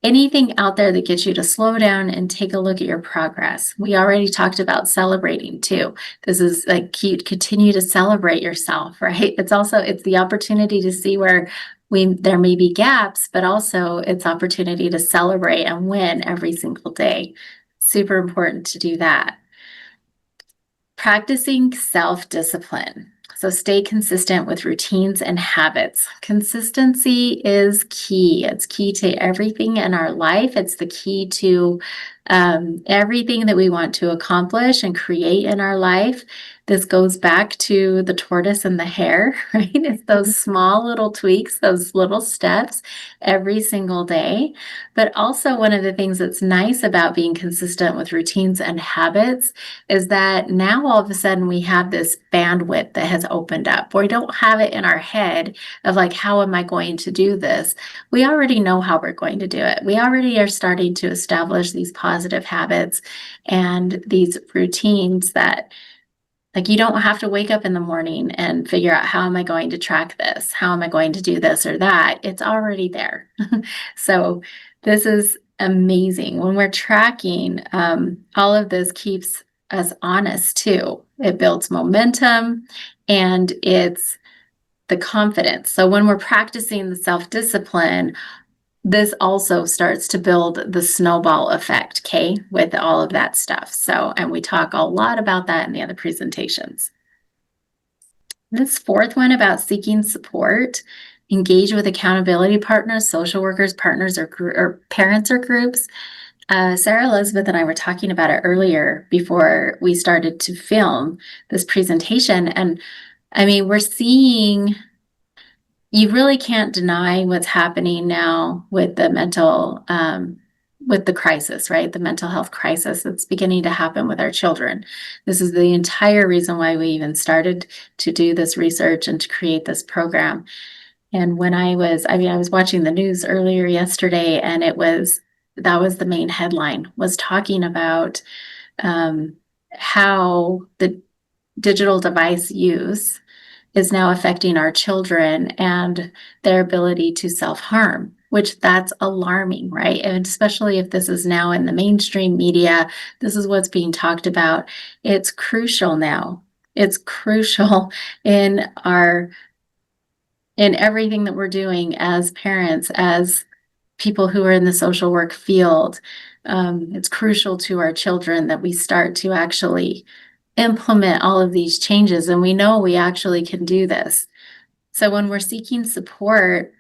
anything out there that gets you to slow down and take a look at your progress. We already talked about celebrating too. This is like continue to celebrate yourself, right? It's the opportunity to see where there may be gaps, but also it's opportunity to celebrate and win every single day. Super important to do that. Practicing self-discipline. So stay consistent with routines and habits. Consistency is key. It's key to everything in our life. It's the key to everything that we want to accomplish and create in our life. This goes back to the tortoise and the hare, right? It's those small little tweaks, those little steps every single day. But also, one of the things that's nice about being consistent with routines and habits is that now all of a sudden we have this bandwidth that has opened up. We don't have it in our head of like, how am I going to do this? We already know how we're going to do it. We already are starting to establish these positive habits and these routines that, like, you don't have to wake up in the morning and figure out, how am I going to track this? How am I going to do this or that? It's already there. So this is amazing. When we're tracking, all of this keeps us honest too. It builds momentum and it's the confidence. So when we're practicing the self-discipline, this also starts to build the snowball effect, okay, with all of that stuff. So, and we talk a lot about that in the other presentations. This fourth one about seeking support, engage with accountability partners, social workers, partners, or parents or groups. Sarah Elizabeth and I were talking about it earlier before we started to film this presentation. And I mean, we're seeing, you really can't deny what's happening now with the with the crisis, right? The mental health crisis that's beginning to happen with our children. This is the entire reason why we even started to do this research and to create this program. And when I was watching the news earlier yesterday, and that was the main headline, was talking about how the digital device use is now affecting our children and their ability to self-harm, which that's alarming, right? And especially if this is now in the mainstream media, this is what's being talked about. It's crucial now. It's crucial in everything that we're doing as parents, as people who are in the social work field. It's crucial to our children that we start to actually implement all of these changes, and we know we actually can do this. So when we're seeking support,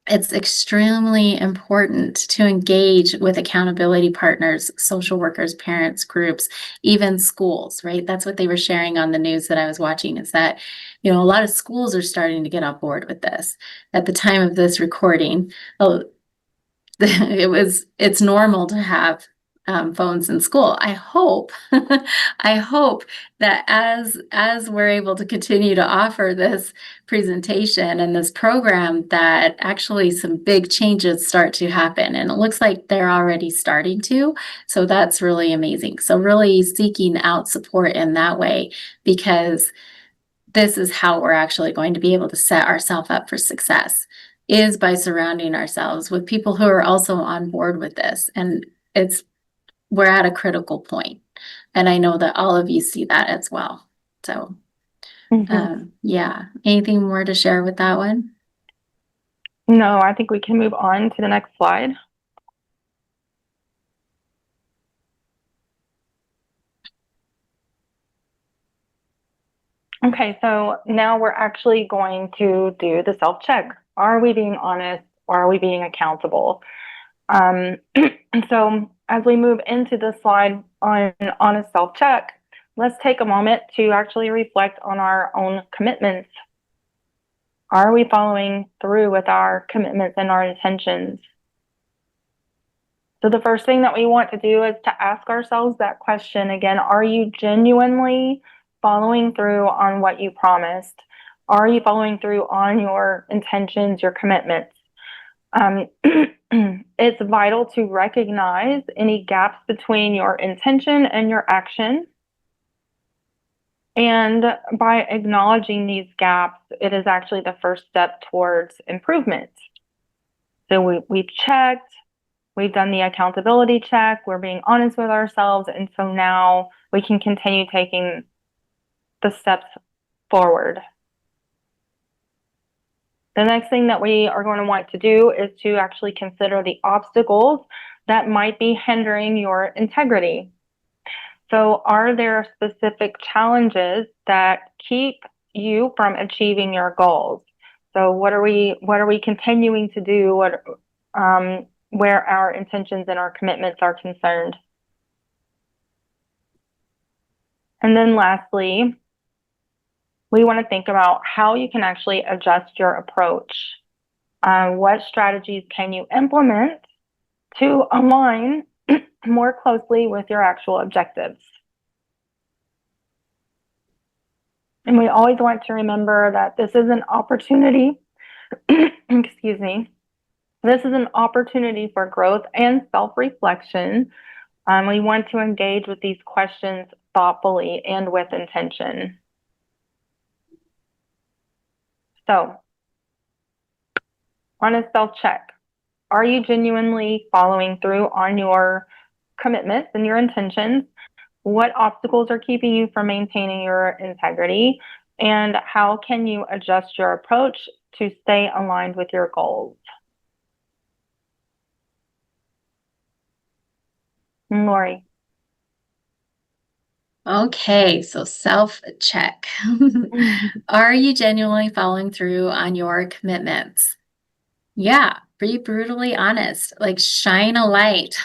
it's extremely important to engage with accountability partners, social workers, parents, groups, even schools, right? That's what they were sharing on the news that I was watching, is that, a lot of schools are starting to get on board with this. At the time of this recording, it's normal to have phones in school. I hope that as we're able to continue to offer this presentation and this program, that actually some big changes start to happen, and it looks like they're already starting to. So that's really amazing. So really seeking out support in that way, because this is how we're actually going to be able to set ourselves up for success, is by surrounding ourselves with people who are also on board with this. And we're at a critical point. And I know that all of you see that as well. So, yeah. Anything more to share with that one? No, I think we can move on to the next slide. Okay, so now we're actually going to do the self-check. Are we being honest, or are we being accountable? So as we move into the slide on honest self-check, let's take a moment to actually reflect on our own commitments. Are we following through with our commitments and our intentions? So the first thing that we want to do is to ask ourselves that question again. Are you genuinely following through on what you promised? Are you following through on your intentions, your commitments? It's vital to recognize any gaps between your intention and your action. And by acknowledging these gaps, it is actually the first step towards improvement. So we've checked, we've done the accountability check, we're being honest with ourselves, and so now we can continue taking the steps forward. The next thing that we are going to want to do is to actually consider the obstacles that might be hindering your integrity. So are there specific challenges that keep you from achieving your goals? So what are we continuing to do where our intentions and our commitments are concerned? And then lastly, we want to think about how you can actually adjust your approach. What strategies can you implement to align more closely with your actual objectives? And we always want to remember that this is an opportunity, excuse me, this is an opportunity for growth and self-reflection. We want to engage with these questions thoughtfully and with intention. So, on a self-check, are you genuinely following through on your commitments and your intentions? What obstacles are keeping you from maintaining your integrity? And how can you adjust your approach to stay aligned with your goals? Lori. Okay, so self-check. Are you genuinely following through on your commitments? Yeah, be brutally honest, like shine a light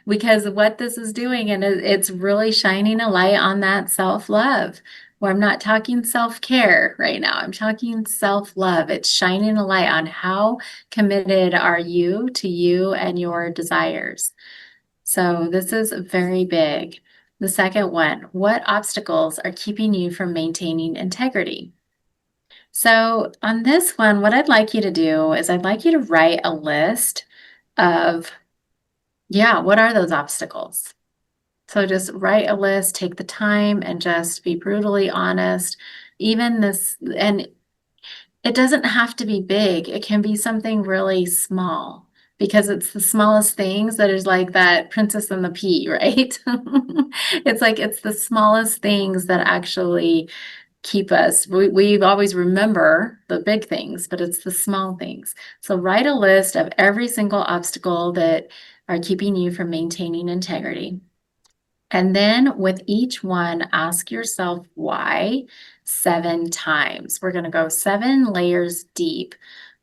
because what this is doing, and it's really shining a light on that self-love. Where I'm not talking self-care right now, I'm talking self-love. It's shining a light on how committed are you to you and your desires. So this is very big. The second one, what obstacles are keeping you from maintaining integrity? So on this one, what I'd like you to do is I'd like you to write a list of, what are those obstacles? So just write a list, take the time and just be brutally honest. Even this, and it doesn't have to be big. It can be something really small because it's the smallest things that is like that princess and the pea, right? It's the smallest things that actually keep us. We always remember the big things, but it's the small things. So write a list of every single obstacle that are keeping you from maintaining integrity. And then with each one, ask yourself why 7 times. We're going to go 7 layers deep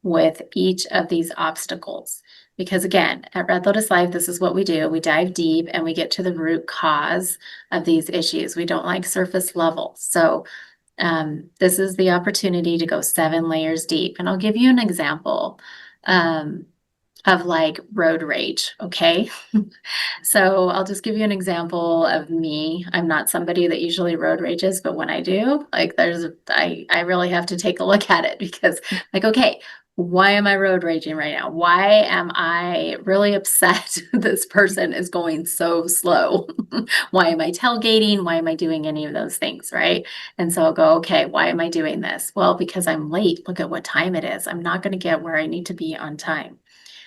with each of these obstacles. Because again, at Red Lotus Life, this is what we do. We dive deep and we get to the root cause of these issues. We don't like surface level. So this is the opportunity to go 7 layers deep. And I'll give you an example of like road rage, okay? So I'll just give you an example of me. I'm not somebody that usually road rages, but when I do, like I really have to take a look at it because like, okay, why am I road raging right now? Why am I really upset this person is going so slow? Why am I tailgating? Why am I doing any of those things, right? And so I'll go, okay, why am I doing this? Well, because I'm late. Look at what time it is. I'm not going to get where I need to be on time.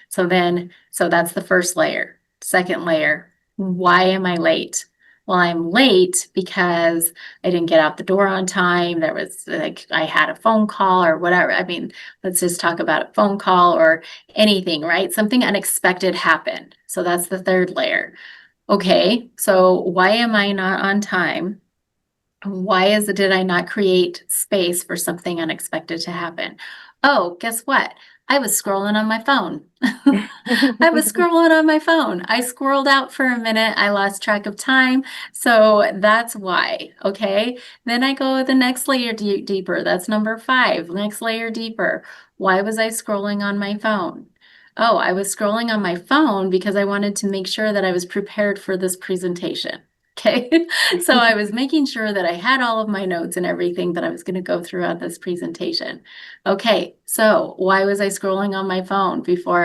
So that's the first layer. Second layer, why am I late? Well, I'm late because I didn't get out the door on time. There was like, I had a phone call or whatever. I mean, let's just talk about a phone call or anything, right? Something unexpected happened. So that's the third layer. Okay, so why am I not on time? Did I not create space for something unexpected to happen? Oh, guess what? I was scrolling on my phone. I was scrolling on my phone. I squirreled out for a minute. I lost track of time. So that's why. Okay. Then I go the next layer deeper. That's number 5. Next layer deeper. Why was I scrolling on my phone? Oh, I was scrolling on my phone because I wanted to make sure that I was prepared for this presentation. Okay. So I was making sure that I had all of my notes and everything that I was going to go throughout this presentation. Okay. So why was I scrolling on my phone before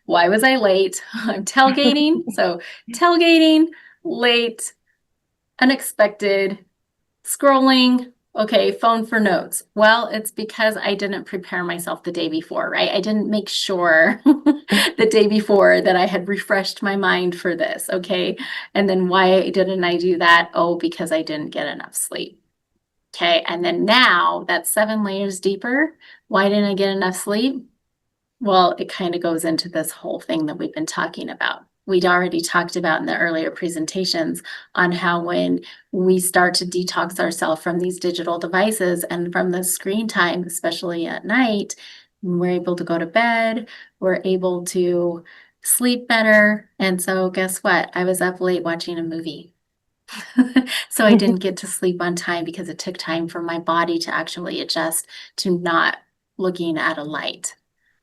why was I late? I'm tailgating. So tailgating, late, unexpected, scrolling. Okay, phone for notes. Well, it's because I didn't prepare myself the day before, right? I didn't make sure the day before that I had refreshed my mind for this. Okay. And then why didn't I do that? Oh, because I didn't get enough sleep. Okay. And then now that's 7 layers deeper. Why didn't I get enough sleep? Well, it kind of goes into this whole thing that we've been talking about. We'd already talked about in the earlier presentations on how when we start to detox ourselves from these digital devices and from the screen time, especially at night, we're able to go to bed, we're able to sleep better. And so guess what? I was up late watching a movie. So I didn't get to sleep on time because it took time for my body to actually adjust to not looking at a light.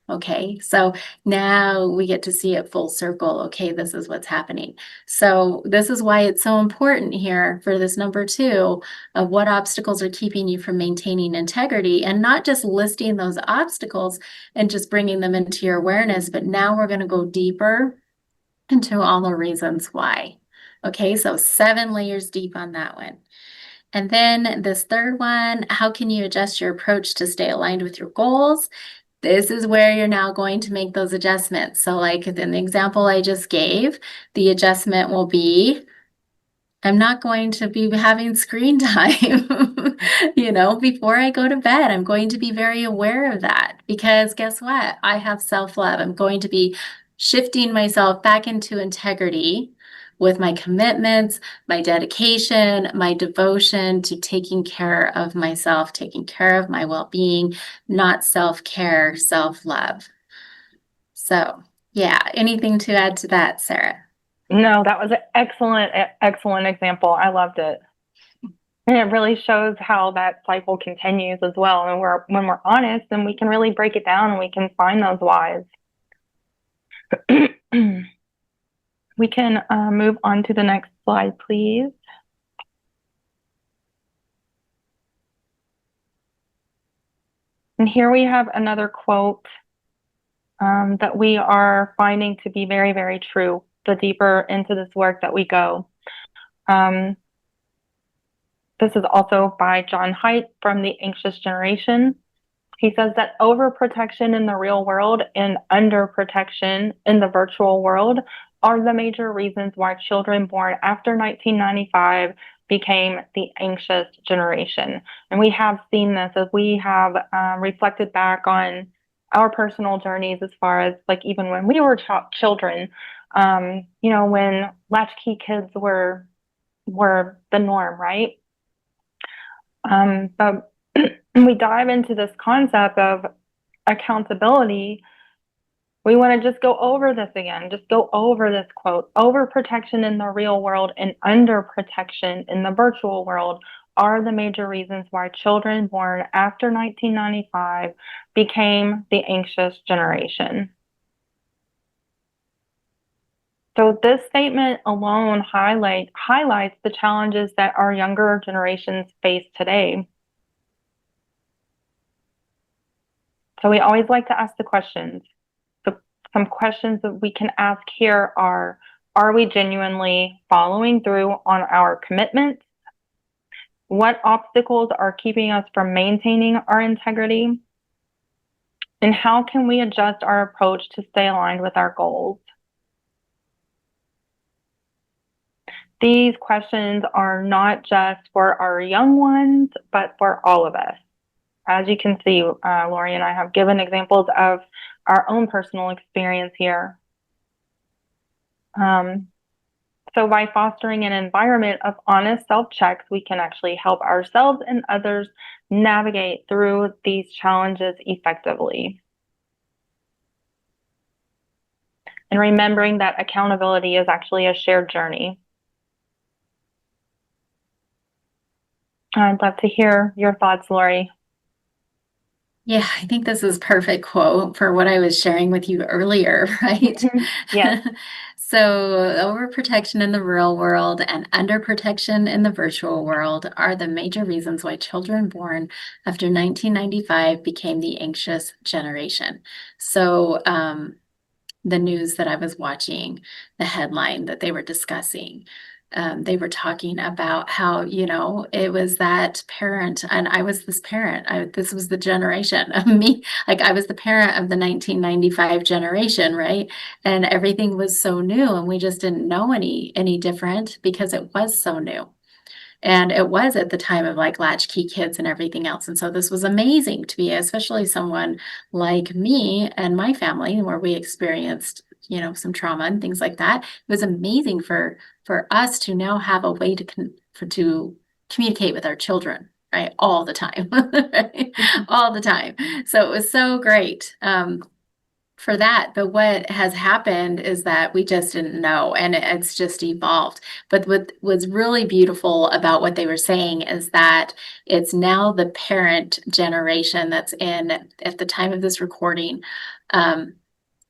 Okay, so now we get to see it full circle. Okay, this is what's happening. So this is why it's so important here for this number 2 of what obstacles are keeping you from maintaining integrity, and not just listing those obstacles and just bringing them into your awareness, but now we're going to go deeper into all the reasons why. Okay, so 7 layers deep on that one. And then this third one, how can you adjust your approach to stay aligned with your goals? This is where you're now going to make those adjustments. So like in the example I just gave, the adjustment will be, I'm not going to be having screen time, before I go to bed. I'm going to be very aware of that because guess what? I have self-love. I'm going to be shifting myself back into integrity with my commitments, my dedication, my devotion to taking care of myself, taking care of my well-being, not self-care, self-love. So, yeah, anything to add to that, Sarah? No, that was an excellent example. I loved it. And it really shows how that cycle continues as well. And when we're honest, then we can really break it down and we can find those whys. We can move on to the next slide, please. And here we have another quote that we are finding to be very, very true the deeper into this work that we go. This is also by John Haidt from The Anxious Generation. He says that overprotection in the real world and underprotection in the virtual world are the major reasons why children born after 1995 became the anxious generation. And we have seen this as we have reflected back on our personal journeys as far as like even when we were children, when latchkey kids were the norm, right? But we dive into this concept of accountability. We want to just go over this again, just go over this quote. Overprotection in the real world and underprotection in the virtual world are the major reasons why children born after 1995 became the anxious generation. So this statement alone highlights the challenges that our younger generations face today. So we always like to ask the questions. So some questions that we can ask here are we genuinely following through on our commitments? What obstacles are keeping us from maintaining our integrity? And how can we adjust our approach to stay aligned with our goals? These questions are not just for our young ones, but for all of us. As you can see, Lori and I have given examples of our own personal experience here. So by fostering an environment of honest self-checks, we can actually help ourselves and others navigate through these challenges effectively. And remembering that accountability is actually a shared journey. I'd love to hear your thoughts, Lori. Yeah, I think this is perfect quote for what I was sharing with you earlier, right? Yes. So overprotection in the real world and underprotection in the virtual world are the major reasons why children born after 1995 became the anxious generation. So the news that I was watching, the headline that they were discussing, they were talking about how, it was that parent, and I was this parent. This was the generation of me. Like I was the parent of the 1995 generation, right? And everything was so new, and we just didn't know any different because it was so new. And it was at the time of like latchkey kids and everything else. And so this was amazing to be, especially someone like me and my family, where we experienced, some trauma and things like that. It was amazing for us to now have a way to communicate with our children, right? All the time, right? All the time. So it was so great. For that. But what has happened is that we just didn't know, and it's just evolved. But what was really beautiful about what they were saying is that it's now the parent generation that's in at the time of this recording,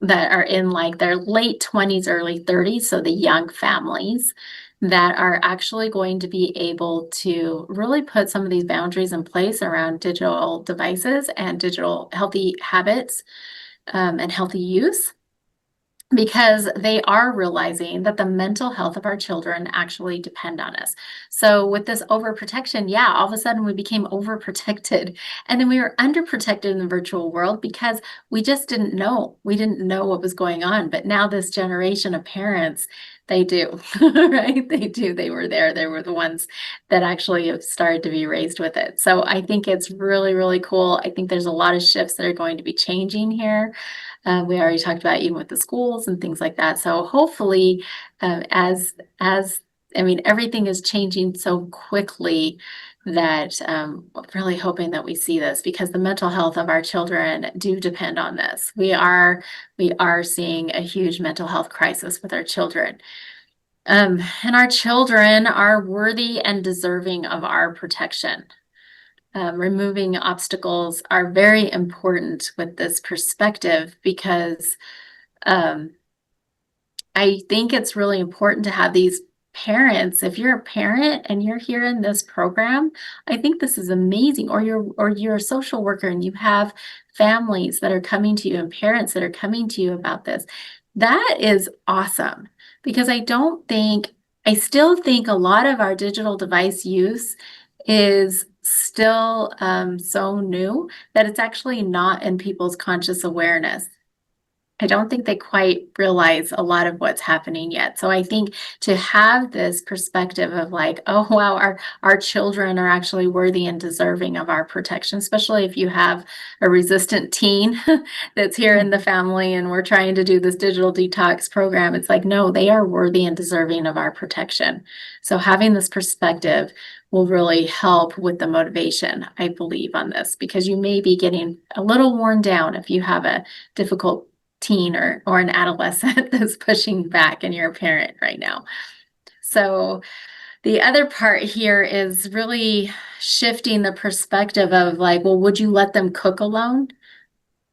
that are in like their late 20s, early 30s, so the young families that are actually going to be able to really put some of these boundaries in place around digital devices and digital healthy habits, and healthy use, because they are realizing that the mental health of our children actually depend on us. So with this overprotection, yeah, all of a sudden we became overprotected, and then we were underprotected in the virtual world because we just didn't know. We didn't know what was going on. But now this generation of parents, they do, right? They do. They were there. They were the ones that actually have started to be raised with it. So I think it's really, really cool. I think there's a lot of shifts that are going to be changing here. We already talked about even with the schools and things like that. So hopefully, as I mean, everything is changing so quickly that really hoping that we see this, because the mental health of our children do depend on this. We are seeing a huge mental health crisis with our children. And our children are worthy and deserving of our protection. Removing obstacles are very important with this perspective, because I think it's really important to have these parents. If you're a parent and you're here in this program, I think this is amazing. Or you're a social worker and you have families that are coming to you and parents that are coming to you about this. That is awesome, because I still think a lot of our digital device use is still so new that it's actually not in people's conscious awareness. I don't think they quite realize a lot of what's happening yet. So I think to have this perspective of like, oh, wow, our children are actually worthy and deserving of our protection, especially if you have a resistant teen that's here in the family and we're trying to do this digital detox program. It's like, no, they are worthy and deserving of our protection. So having this perspective will really help with the motivation, I believe, on this, because you may be getting a little worn down if you have a difficult teen or an adolescent that's pushing back and you're a parent right now. So the other part here is really shifting the perspective of like, well, would you let them cook alone?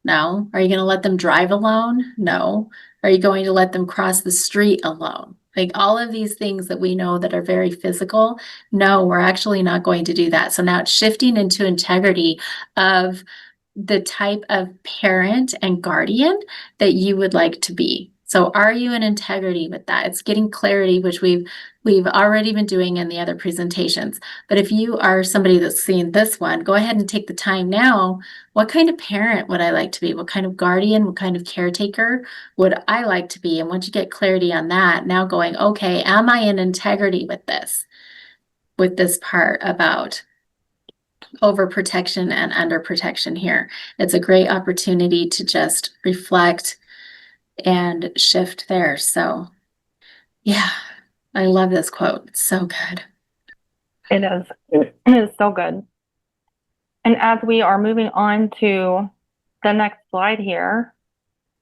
No. Are you going to let them drive alone? No. Are you going to let them cross the street alone? Like all of these things that we know that are very physical, no, we're actually not going to do that. So now it's shifting into integrity of the type of parent and guardian that you would like to be. So are you in integrity with that? It's getting clarity, which we've already been doing in the other presentations. But if you are somebody that's seeing this one, go ahead and take the time now. What kind of parent would I like to be? What kind of guardian, what kind of caretaker would I like to be? And once you get clarity on that, now going, okay, am I in integrity with this part about overprotection and underprotection here? It's a great opportunity to just reflect and shift there. So yeah, I love this quote. It's so good. It is. It is so good. And as we are moving on to the next slide here,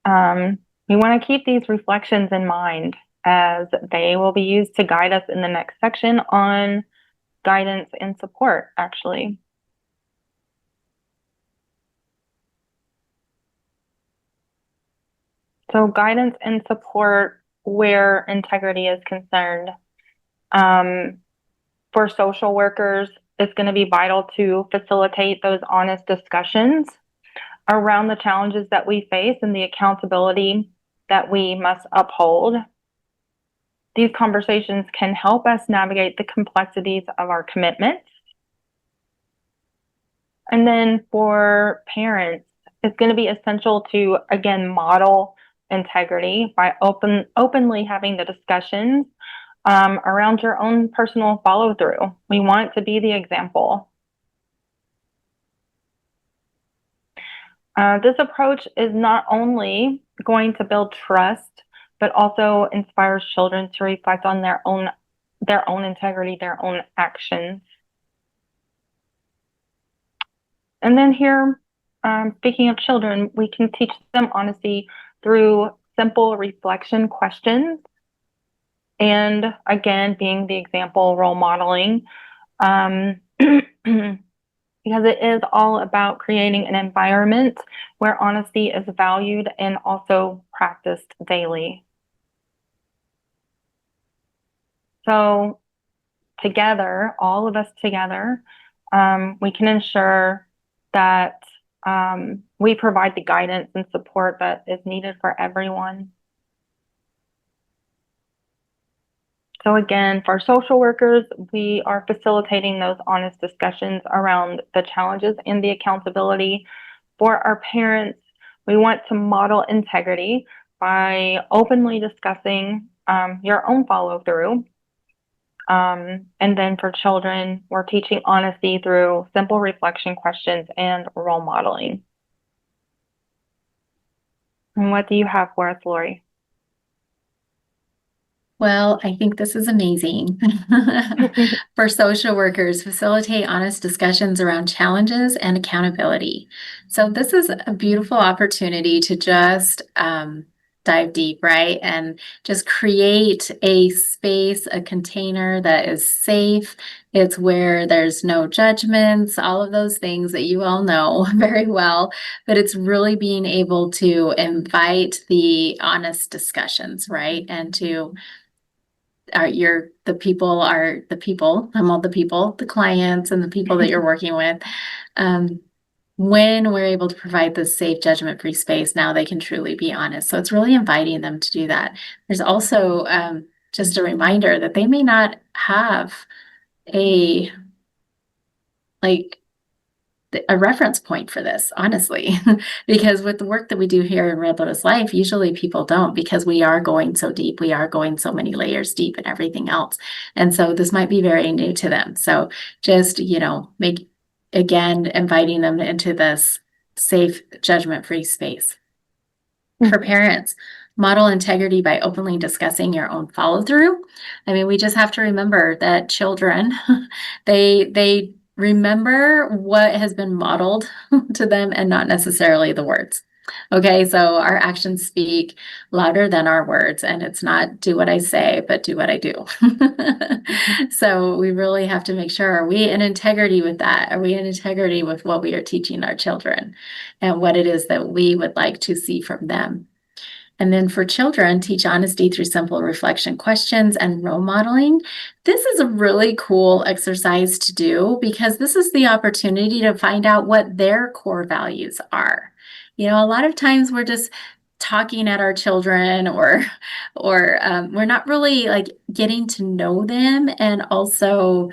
we want to keep these reflections in mind as they will be used to guide us in the next section on guidance and support, actually. So guidance and support where integrity is concerned. For social workers, it's going to be vital to facilitate those honest discussions around the challenges that we face and the accountability that we must uphold. These conversations can help us navigate the complexities of our commitments. And then for parents, it's going to be essential to, again, model integrity by openly having the discussions around your own personal follow through. We want to be the example. This approach is not only going to build trust, but also inspires children to reflect on their own integrity, their own actions. And then here, speaking of children, we can teach them honesty through simple reflection questions. And again, being the example, role modeling, because it is all about creating an environment where honesty is valued and also practiced daily. So together, all of us together, we can ensure that we provide the guidance and support that is needed for everyone. So again, for social workers, we are facilitating those honest discussions around the challenges and the accountability. For our parents, we want to model integrity by openly discussing your own follow through. And then for children, we're teaching honesty through simple reflection questions and role modeling. And what do you have for us, Lori? Well, I think this is amazing. For social workers, facilitate honest discussions around challenges and accountability. So this is a beautiful opportunity to just dive deep, right? And just create a space, a container that is safe. It's where there's no judgments, all of those things that you all know very well, but it's really being able to invite the honest discussions, right? And to the people, I'm all the people, the clients and the people that you're working with. When we're able to provide this safe, judgment-free space, now they can truly be honest. So it's really inviting them to do that. There's also just a reminder that they may not have a reference point for this, honestly, because with the work that we do here in Real Lotus Life, usually people don't, because we are going so deep, we are going so many layers deep and everything else. And so this might be very new to them. So just, inviting them into this safe, judgment-free space. For parents, model integrity by openly discussing your own follow-through. I mean, we just have to remember that children, they remember what has been modeled to them and not necessarily the words. Okay, so our actions speak louder than our words, and it's not do what I say, but do what I do. So we really have to make sure, are we in integrity with that? Are we in integrity with what we are teaching our children and what it is that we would like to see from them? And then for children, teach honesty through simple reflection questions and role modeling. This is a really cool exercise to do because this is the opportunity to find out what their core values are. A lot of times we're just talking at our children or we're not really like getting to know them and also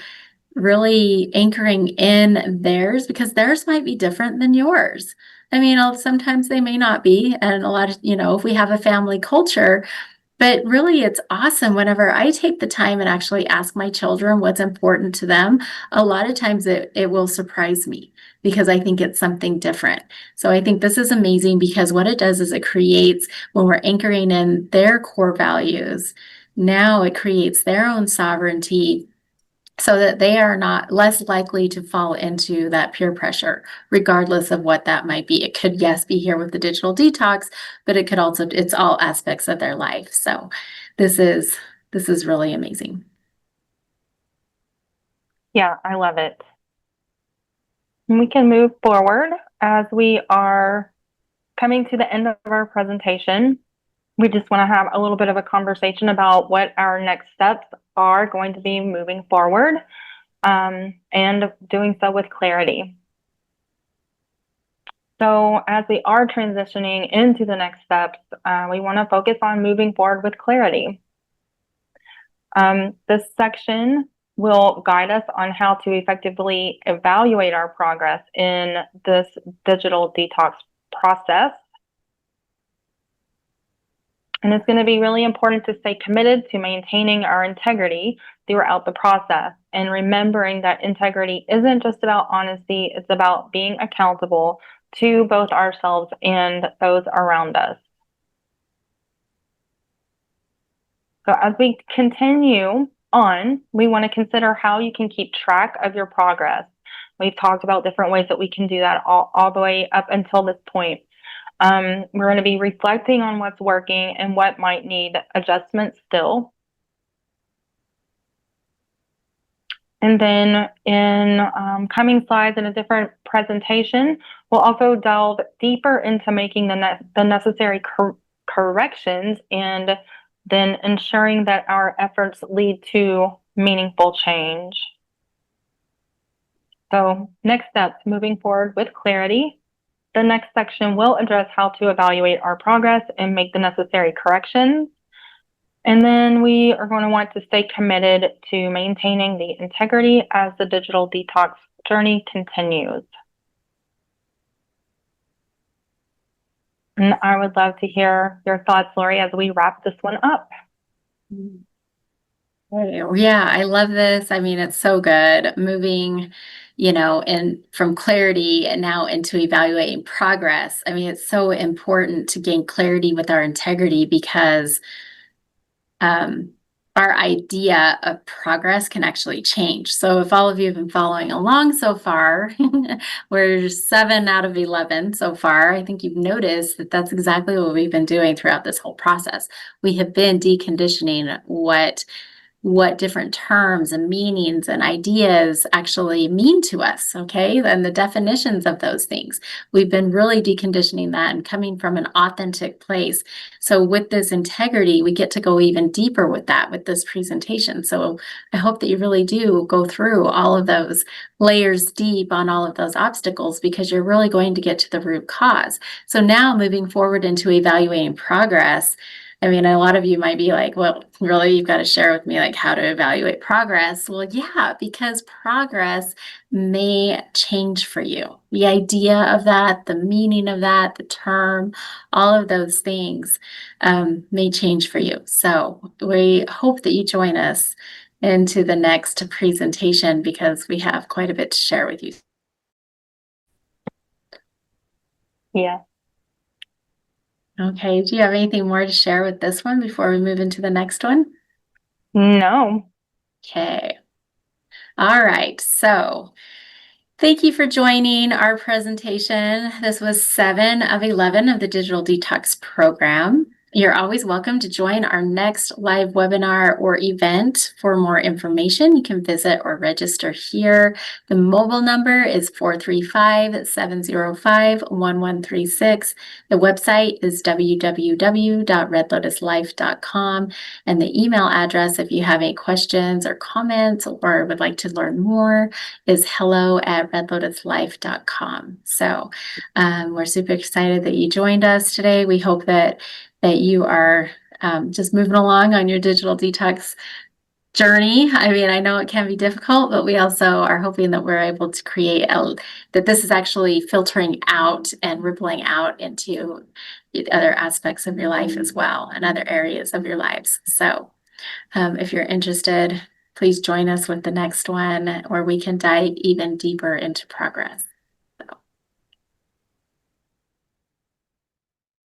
really anchoring in theirs because theirs might be different than yours. Sometimes they may not be. And a lot of, if we have a family culture, but really it's awesome whenever I take the time and actually ask my children what's important to them. A lot of times it will surprise me because I think it's something different. So I think this is amazing because what it does is it creates, when we're anchoring in their core values, now it creates their own sovereignty so that they are not less likely to fall into that peer pressure, regardless of what that might be. It could, yes, be here with the digital detox, but it could also, it's all aspects of their life. So this is really amazing. Yeah, I love it. And we can move forward as we are coming to the end of our presentation. We just want to have a little bit of a conversation about what our next steps are going to be moving forward, and doing so with clarity. So as we are transitioning into the next steps, we want to focus on moving forward with clarity. This section will guide us on how to effectively evaluate our progress in this digital detox process. And it's going to be really important to stay committed to maintaining our integrity throughout the process and remembering that integrity isn't just about honesty, it's about being accountable to both ourselves and those around us. So as we continue on, we want to consider how you can keep track of your progress. We've talked about different ways that we can do that all the way up until this point. We're going to be reflecting on what's working and what might need adjustment still. And then in coming slides in a different presentation, we'll also delve deeper into making the necessary corrections and then ensuring that our efforts lead to meaningful change. So next steps, moving forward with clarity. The next section will address how to evaluate our progress and make the necessary corrections. And then we are going to want to stay committed to maintaining the integrity as the digital detox journey continues. And I would love to hear your thoughts, Lori, as we wrap this one up. Yeah, I love this. It's so good. Moving, from clarity and now into evaluating progress. It's so important to gain clarity with our integrity because our idea of progress can actually change. So if all of you have been following along so far, we're 7 out of 11 so far. I think you've noticed that that's exactly what we've been doing throughout this whole process. We have been deconditioning what different terms and meanings and ideas actually mean to us, okay? And the definitions of those things. We've been really deconditioning that and coming from an authentic place. So with this integrity, we get to go even deeper with that, with this presentation. So I hope that you really do go through all of those layers deep on all of those obstacles because you're really going to get to the root cause. So now moving forward into evaluating progress, a lot of you might be like, well, really, you've got to share with me like how to evaluate progress. Well, yeah, because progress may change for you. The idea of that, the meaning of that, the term, all of those things may change for you. So we hope that you join us into the next presentation because we have quite a bit to share with you. Yeah. Okay, do you have anything more to share with this one before we move into the next one? No. Okay. All right, so thank you for joining our presentation. This was 7 of 11 of the Digital Detox program. You're always welcome to join our next live webinar or event. For more information, you can visit or register here. The mobile number is 435-705-1136. The website is www.redlotuslife.com. And the email address, if you have any questions or comments or would like to learn more, is hello@redlotuslife.com. So we're super excited that you joined us today. We hope that you are just moving along on your digital detox journey. I mean, I know it can be difficult, but we also are hoping that we're able to create that this is actually filtering out and rippling out into other aspects of your life as well and other areas of your lives. So if you're interested, please join us with the next one where we can dive even deeper into progress.